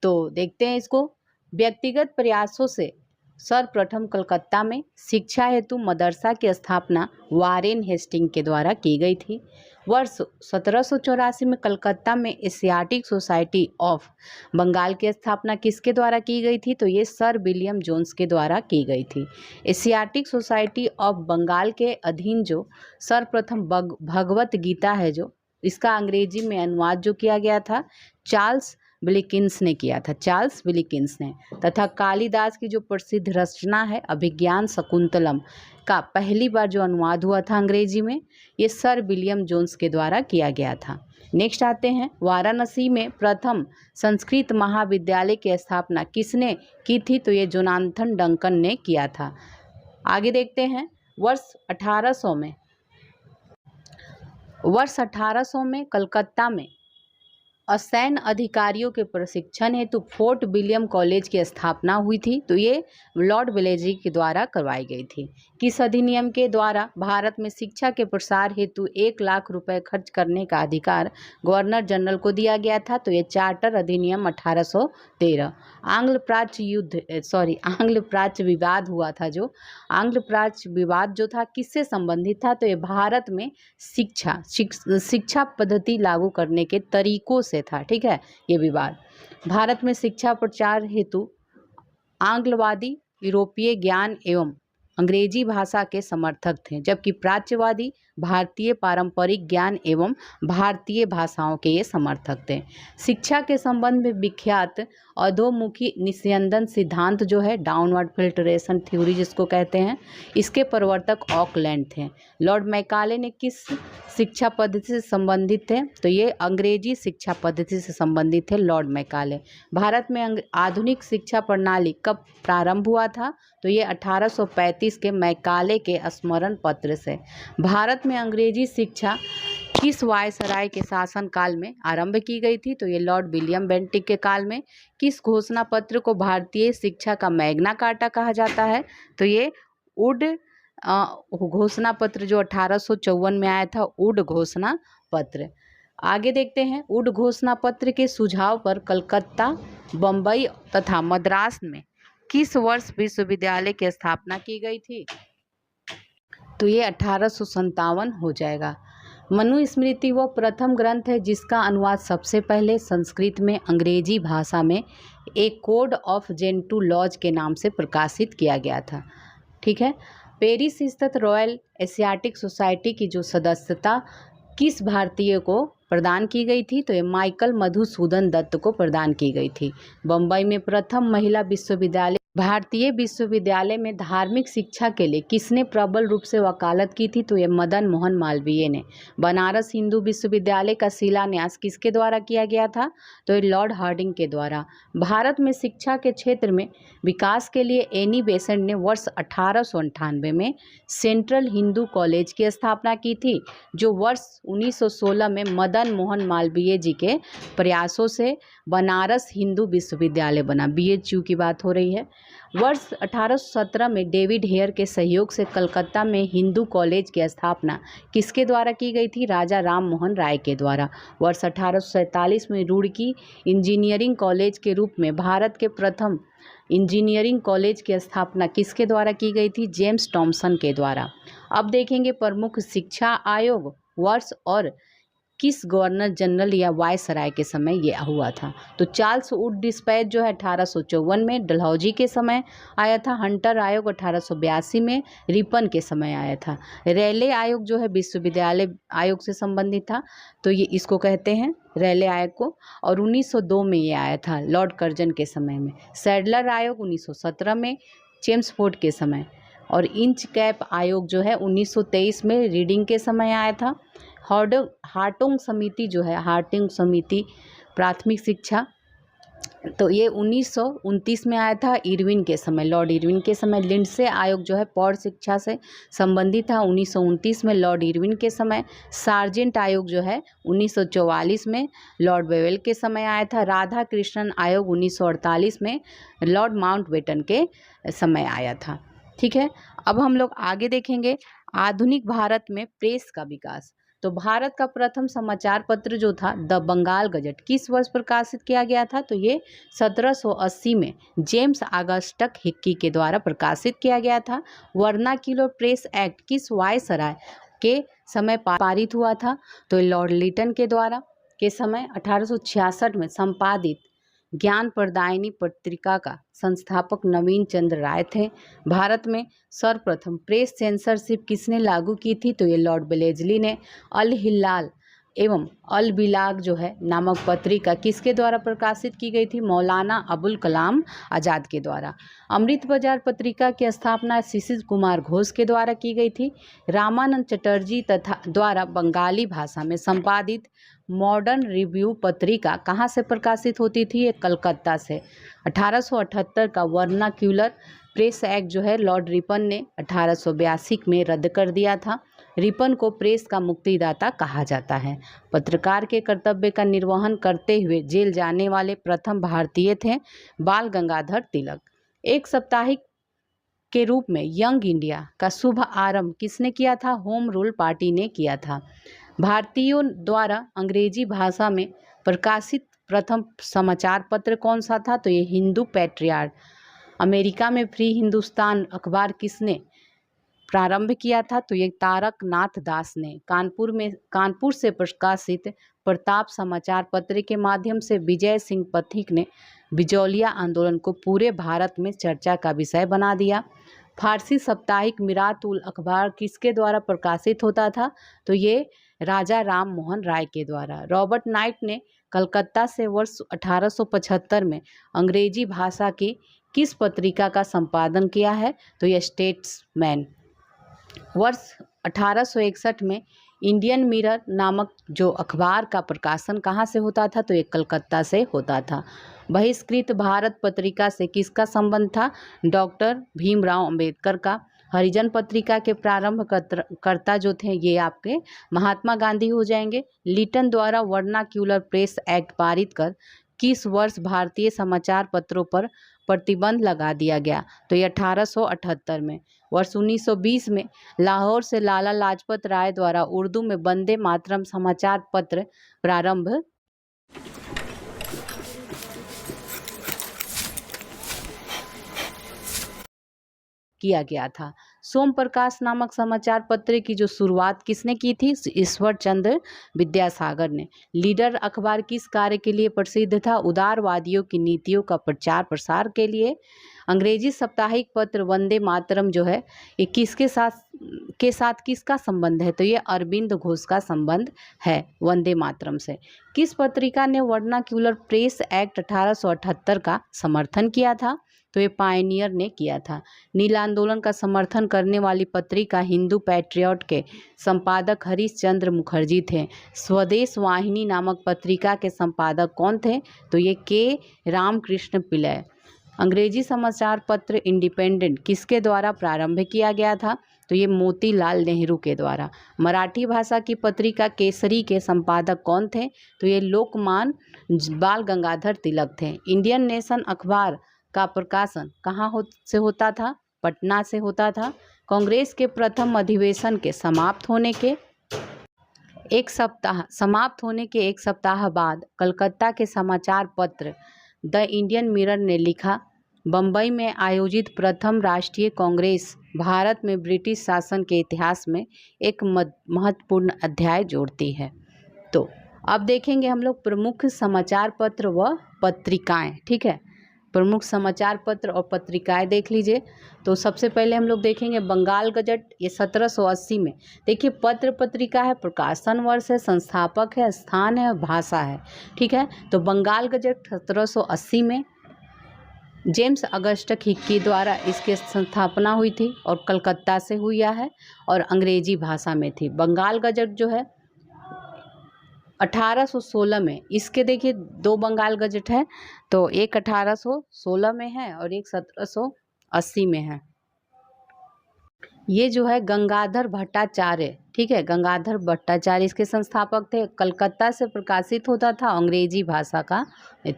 तो देखते हैं इसको। व्यक्तिगत प्रयासों से सर्वप्रथम कलकत्ता में शिक्षा हेतु मदरसा की स्थापना वारेन हेस्टिंग के द्वारा की गई थी। वर्ष 1784 में कलकत्ता में एशियाटिक सोसाइटी ऑफ बंगाल की स्थापना किसके द्वारा की गई थी? तो ये सर विलियम जोन्स के द्वारा की गई थी। एशियाटिक सोसाइटी ऑफ बंगाल के अधीन जो सर्वप्रथम भगवत गीता है जो इसका अंग्रेजी में अनुवाद जो किया गया था चार्ल्स विलिकिंस ने किया था। चार्ल्स विलिकिंस ने तथा कालिदास की जो प्रसिद्ध रचना है अभिज्ञान शकुंतलम का पहली बार जो अनुवाद हुआ था अंग्रेजी में ये सर विलियम जोन्स के द्वारा किया गया था। नेक्स्ट आते हैं वाराणसी में प्रथम संस्कृत महाविद्यालय की स्थापना किसने की थी? तो ये जोनाथन डंकन ने किया था। आगे देखते हैं वर्ष 1800 में कलकत्ता में असैन्य अधिकारियों के प्रशिक्षण हेतु फोर्ट विलियम कॉलेज की स्थापना हुई थी। तो ये लॉर्ड वेलेस्ली के द्वारा करवाई गई थी। किस अधिनियम के द्वारा भारत में शिक्षा के प्रसार हेतु 1 लाख रुपए खर्च करने का अधिकार गवर्नर जनरल को दिया गया था? तो ये चार्टर अधिनियम 1813। आंग्ल प्राच्य विवाद हुआ था। जो आंग्ल प्राच्य विवाद जो था किससे संबंधित था? तो ये भारत में शिक्षा पद्धति लागू करने के तरीकों से था। ठीक है। ये विवाद भारत में शिक्षा प्रचार हेतु आंग्लवादी यूरोपीय ज्ञान एवं अंग्रेजी भाषा के समर्थक थे, जबकि प्राच्यवादी भारतीय पारंपरिक ज्ञान एवं भारतीय भाषाओं के ये समर्थक थे। शिक्षा के संबंध में विख्यात अधोमुखी निस्यंदन सिद्धांत जो है डाउनवर्ड फिल्ट्रेशन थ्योरी जिसको कहते हैं इसके प्रवर्तक ऑकलैंड थे। लॉर्ड मैकाले ने किस शिक्षा पद्धति से संबंधित थे? तो ये अंग्रेजी शिक्षा पद्धति से संबंधित थे लॉर्ड मैकाले। भारत में आधुनिक शिक्षा प्रणाली कब प्रारंभ हुआ था? तो ये 1835 के मैकाले के स्मरण पत्र से। भारत में अंग्रेजी शिक्षा किस वायसराय के शासन काल में आरंभ की गई थी? तो ये लॉर्ड विलियम बेंटिक के काल में। किस घोषणा पत्र को भारतीय शिक्षा का मैग्ना कार्टा कहा जाता है? तो ये वुड घोषणा पत्र जो 1854 में आया था, वुड घोषणा पत्र। आगे देखते हैं वुड घोषणा पत्र के सुझाव पर कलकत्ता, बम्बई तथा मद्रास में किस वर्ष विश्वविद्यालय की स्थापना की गई थी? तो ये 1857 हो जाएगा। मनुस्मृति वो प्रथम ग्रंथ है जिसका अनुवाद सबसे पहले संस्कृत में अंग्रेजी भाषा में एक कोड ऑफ जेंटू लॉज के नाम से प्रकाशित किया गया था। ठीक है। पेरिस स्थित रॉयल एशियाटिक सोसाइटी की जो सदस्यता किस भारतीय को प्रदान की गई थी? तो ये माइकल मधुसूदन दत्त को प्रदान की गई थी। बम्बई में प्रथम महिला विश्वविद्यालय भारतीय विश्वविद्यालय में धार्मिक शिक्षा के लिए किसने प्रबल रूप से वकालत की थी? तो ये मदन मोहन मालवीय ने। बनारस हिंदू विश्वविद्यालय का शिलान्यास किसके द्वारा किया गया था? तो ये लॉर्ड हार्डिंग के द्वारा। भारत में शिक्षा के क्षेत्र में विकास के लिए एनी बेसेंट ने वर्ष 1898 में सेंट्रल हिंदू कॉलेज की स्थापना की थी, जो वर्ष 1916 में मदन मोहन मालवीय जी के प्रयासों से बनारस हिंदू विश्वविद्यालय बना। BHU की बात हो रही है। वर्ष 1817 में डेविड हेयर के सहयोग से कलकत्ता में हिंदू कॉलेज की स्थापना किसके द्वारा की गई थी? राजा राम मोहन राय के द्वारा। वर्ष 1847 में रुड़की इंजीनियरिंग कॉलेज के रूप में भारत के प्रथम इंजीनियरिंग कॉलेज की स्थापना किसके द्वारा की गई थी? जेम्स टॉमसन के द्वारा। अब देखेंगे प्रमुख शिक्षा आयोग वर्ष और किस गवर्नर जनरल या वायसराय के समय ये हुआ था? तो चार्ल्स वुड डिस्पैच जो है 1854 में डलहौजी के समय आया था। हंटर आयोग 1882 में रिपन के समय आया था। रेले आयोग जो है विश्वविद्यालय आयोग से संबंधित था, तो ये इसको कहते हैं रेले आयोग को, और 1902 में ये आया था लॉर्ड कर्जन के समय में। सैडलर आयोग 1917 में चेम्सफोर्ड के समय, और इंच कैप आयोग जो है 1923 में रीडिंग के समय आया था। हार्टोंग समिति जो है, हार्टिंग समिति प्राथमिक शिक्षा, तो ये 1929 में आया था इरविन के समय, लॉर्ड इरविन के समय। लिंडसे आयोग जो है प्रौढ़ शिक्षा से संबंधित था 1929 में लॉर्ड इरविन के समय। सार्जेंट आयोग जो है 1944 में लॉर्ड वेवेल के समय आया था। राधा कृष्णन आयोग 1948 में लॉर्ड माउंटबेटन के समय आया था। ठीक है, अब हम लोग आगे देखेंगे आधुनिक भारत में प्रेस का विकास। तो भारत का प्रथम समाचार पत्र जो था द बंगाल गजट किस वर्ष प्रकाशित किया गया था? तो ये 1780 में जेम्स ऑगस्टस हिक्की के द्वारा प्रकाशित किया गया था। वर्नाक्यूलर प्रेस एक्ट किस वायसराय के समय पारित हुआ था? तो लॉर्ड लिटन के द्वारा के समय 1866 में संपादित ज्ञान प्रदायिनी पत्रिका का संस्थापक नवीन चंद्र राय थे। भारत में सर्वप्रथम प्रेस सेंसरशिप किसने लागू की थी? तो ये लॉर्ड वेलेस्ली ने। अल हिलाल एवं अल बिलाग जो है नामक पत्रिका किसके द्वारा प्रकाशित की गई थी? मौलाना अबुल कलाम आज़ाद के द्वारा। अमृत बाजार पत्रिका की स्थापना शिशिर कुमार घोष के द्वारा की गई थी। रामानंद चटर्जी तथा द्वारा बंगाली भाषा में संपादित मॉडर्न रिव्यू पत्रिका कहाँ से प्रकाशित होती थी? ये कलकत्ता से। 1878 का वर्नाक्यूलर प्रेस एक्ट जो है लॉर्ड रिपन ने 1882 में रद्द कर दिया था। रिपन को प्रेस का मुक्तिदाता कहा जाता है। पत्रकार के कर्तव्य का निर्वहन करते हुए जेल जाने वाले प्रथम भारतीय थे बाल गंगाधर तिलक। एक साप्ताहिक के रूप में यंग इंडिया का शुभ आरंभ किसने किया था? होम रूल पार्टी ने किया था। भारतीयों द्वारा अंग्रेजी भाषा में प्रकाशित प्रथम समाचार पत्र कौन सा था? तो ये हिंदू पैट्रियार्क। अमेरिका में फ्री हिंदुस्तान अखबार किसने प्रारंभ किया था? तो ये तारक नाथ दास ने। कानपुर से प्रकाशित प्रताप समाचार पत्र के माध्यम से विजय सिंह पथिक ने बिजौलिया आंदोलन को पूरे भारत में चर्चा का विषय बना दिया। फारसी साप्ताहिक मिरात उल अखबार किसके द्वारा प्रकाशित होता था? तो ये राजा राम मोहन राय के द्वारा। रॉबर्ट नाइट ने कलकत्ता से वर्ष 1875 में अंग्रेजी भाषा की किस पत्रिका का संपादन किया है? तो यह स्टेट्समैन। वर्ष 1861 में इंडियन मिरर नामक जो अखबार का प्रकाशन कहाँ से होता था? तो ये कलकत्ता से होता था। बहिष्कृत भारत पत्रिका से किसका संबंध था? डॉक्टर भीमराव अंबेडकर का। हरिजन पत्रिका के प्रारंभ कर्ता जो थे ये आपके महात्मा गांधी हो जाएंगे। लिटन द्वारा वर्नाक्यूलर प्रेस एक्ट पारित कर किस वर्ष भारतीय समाचार पत्रों पर प्रतिबंध लगा दिया गया? तो ये 1878 में। वर्ष 1920 में लाहौर से लाला लाजपत राय द्वारा उर्दू में वंदे मातरम समाचार पत्र प्रारंभ किया गया था। सोम प्रकाश नामक समाचार पत्र की जो शुरुआत किसने की थी? ईश्वर चंद्र विद्यासागर ने। लीडर अखबार किस कार्य के लिए प्रसिद्ध था? उदारवादियों की नीतियों का प्रचार प्रसार के लिए। अंग्रेजी साप्ताहिक पत्र वंदे मातरम जो है ये किसके साथ किसका संबंध है? तो ये अरविंद घोष का संबंध है वंदे मातरम से। किस पत्रिका ने वर्नाक्यूलर प्रेस एक्ट 1878 का समर्थन किया था? तो ये पायनियर ने किया था। नील आंदोलन का समर्थन करने वाली पत्रिका हिंदू पैट्रियट के संपादक हरीश चंद्र मुखर्जी थे। स्वदेश वाहिनी नामक पत्रिका के संपादक कौन थे? तो ये के रामकृष्ण पिल्लई। अंग्रेजी समाचार पत्र इंडिपेंडेंट किसके द्वारा प्रारंभ किया गया था? तो ये मोतीलाल नेहरू के द्वारा। मराठी भाषा की पत्रिका केसरी के संपादक कौन थे? तो ये लोकमान्य बाल गंगाधर तिलक थे। इंडियन नेशन अखबार का प्रकाशन कहाँ से होता था? पटना से होता था। कांग्रेस के प्रथम अधिवेशन के समाप्त होने के एक सप्ताह बाद कलकत्ता के समाचार पत्र द इंडियन मिरर ने लिखा, बम्बई में आयोजित प्रथम राष्ट्रीय कांग्रेस भारत में ब्रिटिश शासन के इतिहास में एक महत्वपूर्ण अध्याय जोड़ती है। तो अब देखेंगे हम लोग प्रमुख समाचार पत्र व पत्रिकाएं। ठीक है, प्रमुख समाचार पत्र और पत्रिकाएं देख लीजिए। तो सबसे पहले हम लोग देखेंगे बंगाल गजट, ये 1780 में। देखिए पत्र पत्रिका है, प्रकाशन वर्ष है, संस्थापक है, स्थान है और भाषा है। ठीक है, तो बंगाल गजट 1780 में जेम्स अगस्टस हिक्की द्वारा इसकी स्थापना हुई थी और कलकत्ता से हुई है और अंग्रेजी भाषा में थी। बंगाल गजट जो है 1816 में, इसके देखिए 2 बंगाल गजट है, तो एक 1816 में है और एक 1780 में है। ये जो है गंगाधर भट्टाचार्य, ठीक है, गंगाधर भट्टाचार्य इसके संस्थापक थे। कलकत्ता से प्रकाशित होता था, अंग्रेजी भाषा का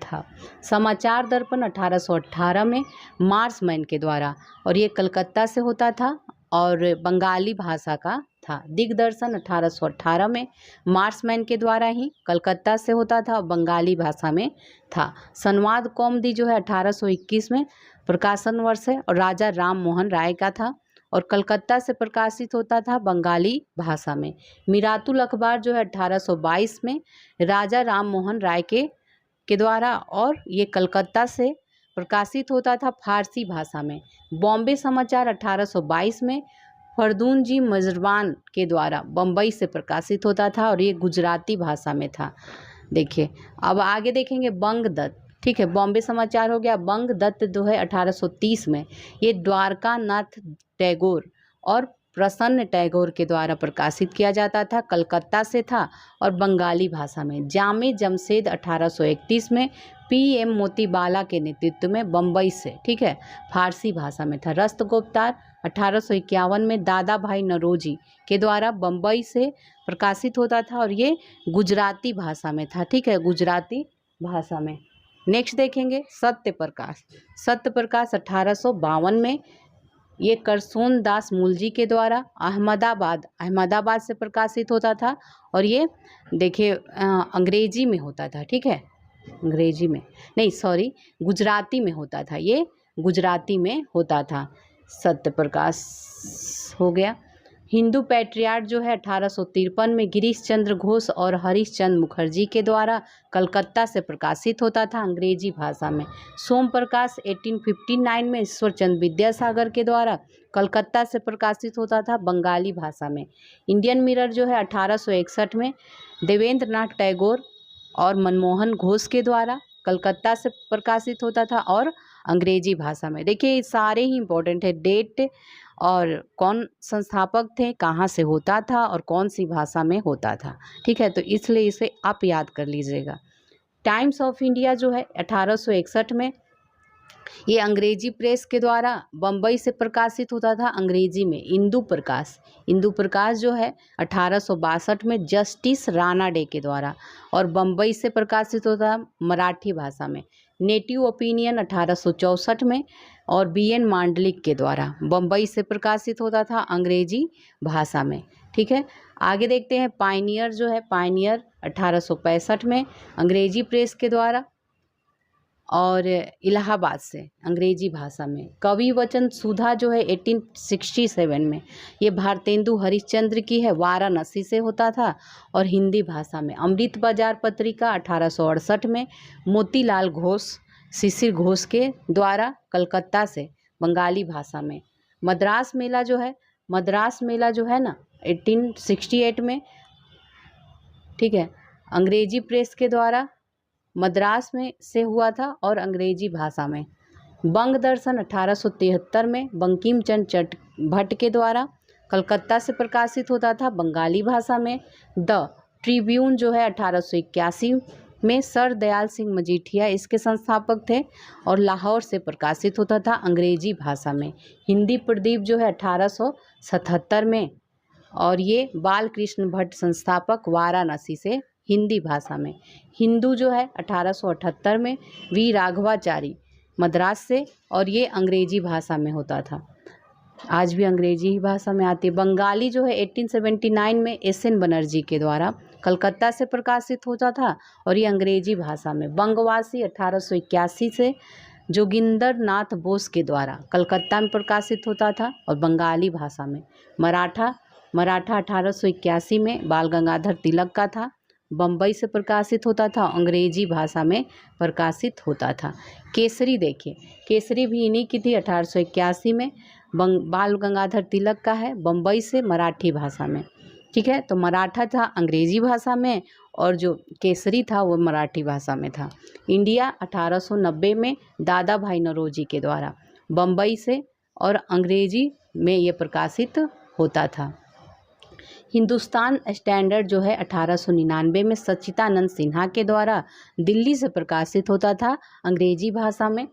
था। समाचार दर्पण 1818 में मार्समैन के द्वारा, और ये कलकत्ता से होता था और बंगाली भाषा का था। दिग्दर्शन 1818 में मार्समैन के द्वारा ही कलकत्ता से होता था और बंगाली भाषा में था। संवाद कौमुदी जो है 1821 में प्रकाशन वर्ष है और राजा राम मोहन राय का था और कलकत्ता से प्रकाशित होता था बंगाली भाषा में। मिरातुल अखबार जो है 1822 में राजा राम मोहन राय के द्वारा और ये कलकत्ता से प्रकाशित होता था फारसी भाषा में। बॉम्बे समाचार 1822 में फरदून जी मजरवान के द्वारा बम्बई से प्रकाशित होता था और ये गुजराती भाषा में था। देखिए अब आगे देखेंगे बंग दत्त, ठीक है, बॉम्बे समाचार हो गया। बंग दत्त जो है 1830 में, ये द्वारका नाथ टैगोर और प्रसन्न टैगोर के द्वारा प्रकाशित किया जाता था, कलकत्ता से था और बंगाली भाषा में। जामे जमशेद 1831 में PM मोतीबाला के नेतृत्व में बम्बई से, ठीक है, फारसी भाषा में था। रस्तगुप्तार 1851 में दादा भाई नरोजी के द्वारा बम्बई से प्रकाशित होता था और ये गुजराती भाषा में था, ठीक है, गुजराती भाषा में। नेक्स्ट देखेंगे सत्य प्रकाश। सत्य प्रकाश 1852 में, ये करसोन दास मूलजी के द्वारा अहमदाबाद से प्रकाशित होता था और ये देखिए अंग्रेजी में होता था, ठीक है, अंग्रेजी में नहीं, सॉरी, गुजराती में होता था, ये गुजराती में होता था। सत्य प्रकाश हो गया। हिंदू पैट्रियार्ट जो है 1853 में गिरीश चंद्र घोष और हरीश चंद्र मुखर्जी के द्वारा कलकत्ता से प्रकाशित होता था अंग्रेजी भाषा में। सोम प्रकाश 1859 में ईश्वर चंद्र विद्यासागर के द्वारा कलकत्ता से प्रकाशित होता था बंगाली भाषा में। इंडियन मिरर जो है 1861 में देवेंद्र नाथ टैगोर और मनमोहन घोष के द्वारा कलकत्ता से प्रकाशित होता था और अंग्रेजी भाषा में। देखिए सारे ही इम्पोर्टेंट है, डेट और कौन संस्थापक थे, कहाँ से होता था और कौन सी भाषा में होता था, ठीक है, तो इसलिए इसे आप याद कर लीजिएगा। टाइम्स ऑफ इंडिया जो है 1861 में, ये अंग्रेजी प्रेस के द्वारा बम्बई से प्रकाशित होता था अंग्रेजी में। इंदु प्रकाश जो है 1862 में जस्टिस राणा डे के द्वारा और बम्बई से प्रकाशित होता मराठी भाषा में। नेटिव ओपिनियन 1864 में और BN मांडलिक के द्वारा बम्बई से प्रकाशित होता था अंग्रेजी भाषा में, ठीक है। आगे देखते हैं पायनियर जो है, पायनियर 1865 में अंग्रेजी प्रेस के द्वारा और इलाहाबाद से अंग्रेजी भाषा में। कवि वचन सुधा जो है 1867 में, ये भारतेंदु हरिश्चंद्र की है, वाराणसी से होता था और हिंदी भाषा में। अमृत बाजार पत्रिका 1868 में मोतीलाल घोष शिशिर घोष के द्वारा कलकत्ता से बंगाली भाषा में। मद्रास मेला जो है ना 1868 में, ठीक है, अंग्रेजी प्रेस के द्वारा मद्रास में से हुआ था और अंग्रेजी भाषा में। बंग दर्शन 1873 में बंकिम चंद्र भट्ट के द्वारा कलकत्ता से प्रकाशित होता था बंगाली भाषा में। द ट्रिब्यून जो है 1881 में सर दयाल सिंह मजीठिया इसके संस्थापक थे और लाहौर से प्रकाशित होता था अंग्रेजी भाषा में। हिंदी प्रदीप जो है 1877 में और ये बाल कृष्ण भट्ट संस्थापक, वाराणसी से, हिंदी भाषा में। हिंदू जो है 1878 में V राघवाचारी मद्रास से और ये अंग्रेजी भाषा में होता था, आज भी अंग्रेजी ही भाषा में आती है। बंगाली जो है 1879 में SN बनर्जी के द्वारा कलकत्ता से प्रकाशित होता था और ये अंग्रेजी भाषा में। बंगवासी 1881 से जोगिंदर नाथ बोस के द्वारा कलकत्ता में प्रकाशित होता था और बंगाली भाषा में। मराठा 1881 में बाल गंगाधर तिलक का था, बम्बई से प्रकाशित होता था, अंग्रेजी भाषा में प्रकाशित होता था। केसरी देखिए, केसरी भी इन्हीं की थी 1881 में, बाल गंगाधर तिलक का है, बम्बई से, मराठी भाषा में। ठीक है। तो मराठा था अंग्रेजी भाषा में और जो केसरी था वो मराठी भाषा में था। इंडिया 1890 में दादा भाई नौरोजी के द्वारा बम्बई से और अंग्रेजी में ये प्रकाशित होता था। हिंदुस्तान स्टैंडर्ड जो है 1899 में सच्चिदानंद सिन्हा के द्वारा दिल्ली से प्रकाशित होता था अंग्रेजी भाषा में।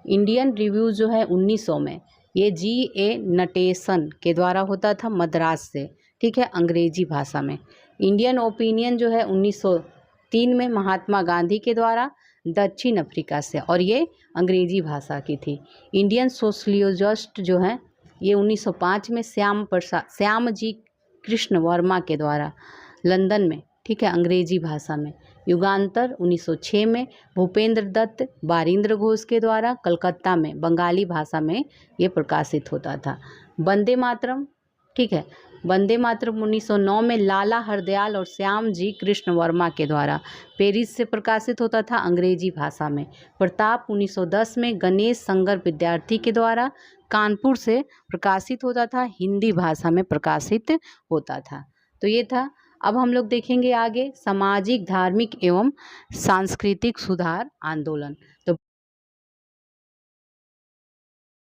इंडियन रिव्यू जो है 1900 में ये G.A. नटेसन के द्वारा होता था मद्रास से, ठीक है, अंग्रेजी भाषा में। इंडियन ओपिनियन जो है 1903 में महात्मा गांधी के द्वारा दक्षिण अफ्रीका से, और ये अंग्रेजी भाषा की थी। इंडियन सोशलियोजिस्ट जो है ये 1905 में श्यामजी कृष्ण वर्मा के द्वारा लंदन में, ठीक है, अंग्रेजी भाषा में। युगांतर 1906 में भूपेंद्र दत्त बारिंद्र घोष के द्वारा कलकत्ता में बंगाली भाषा में ये प्रकाशित होता था। वंदे मातरम, ठीक है, वंदे मातरम 1909 में लाला हरदयाल और श्याम जी कृष्ण वर्मा के द्वारा पेरिस से प्रकाशित होता था अंग्रेजी भाषा में। प्रताप 1910 में गणेश संगर विद्यार्थी के द्वारा कानपुर से प्रकाशित होता था, हिंदी भाषा में प्रकाशित होता था। तो ये था। अब हम लोग देखेंगे आगे सामाजिक, धार्मिक एवं सांस्कृतिक सुधार आंदोलन। तो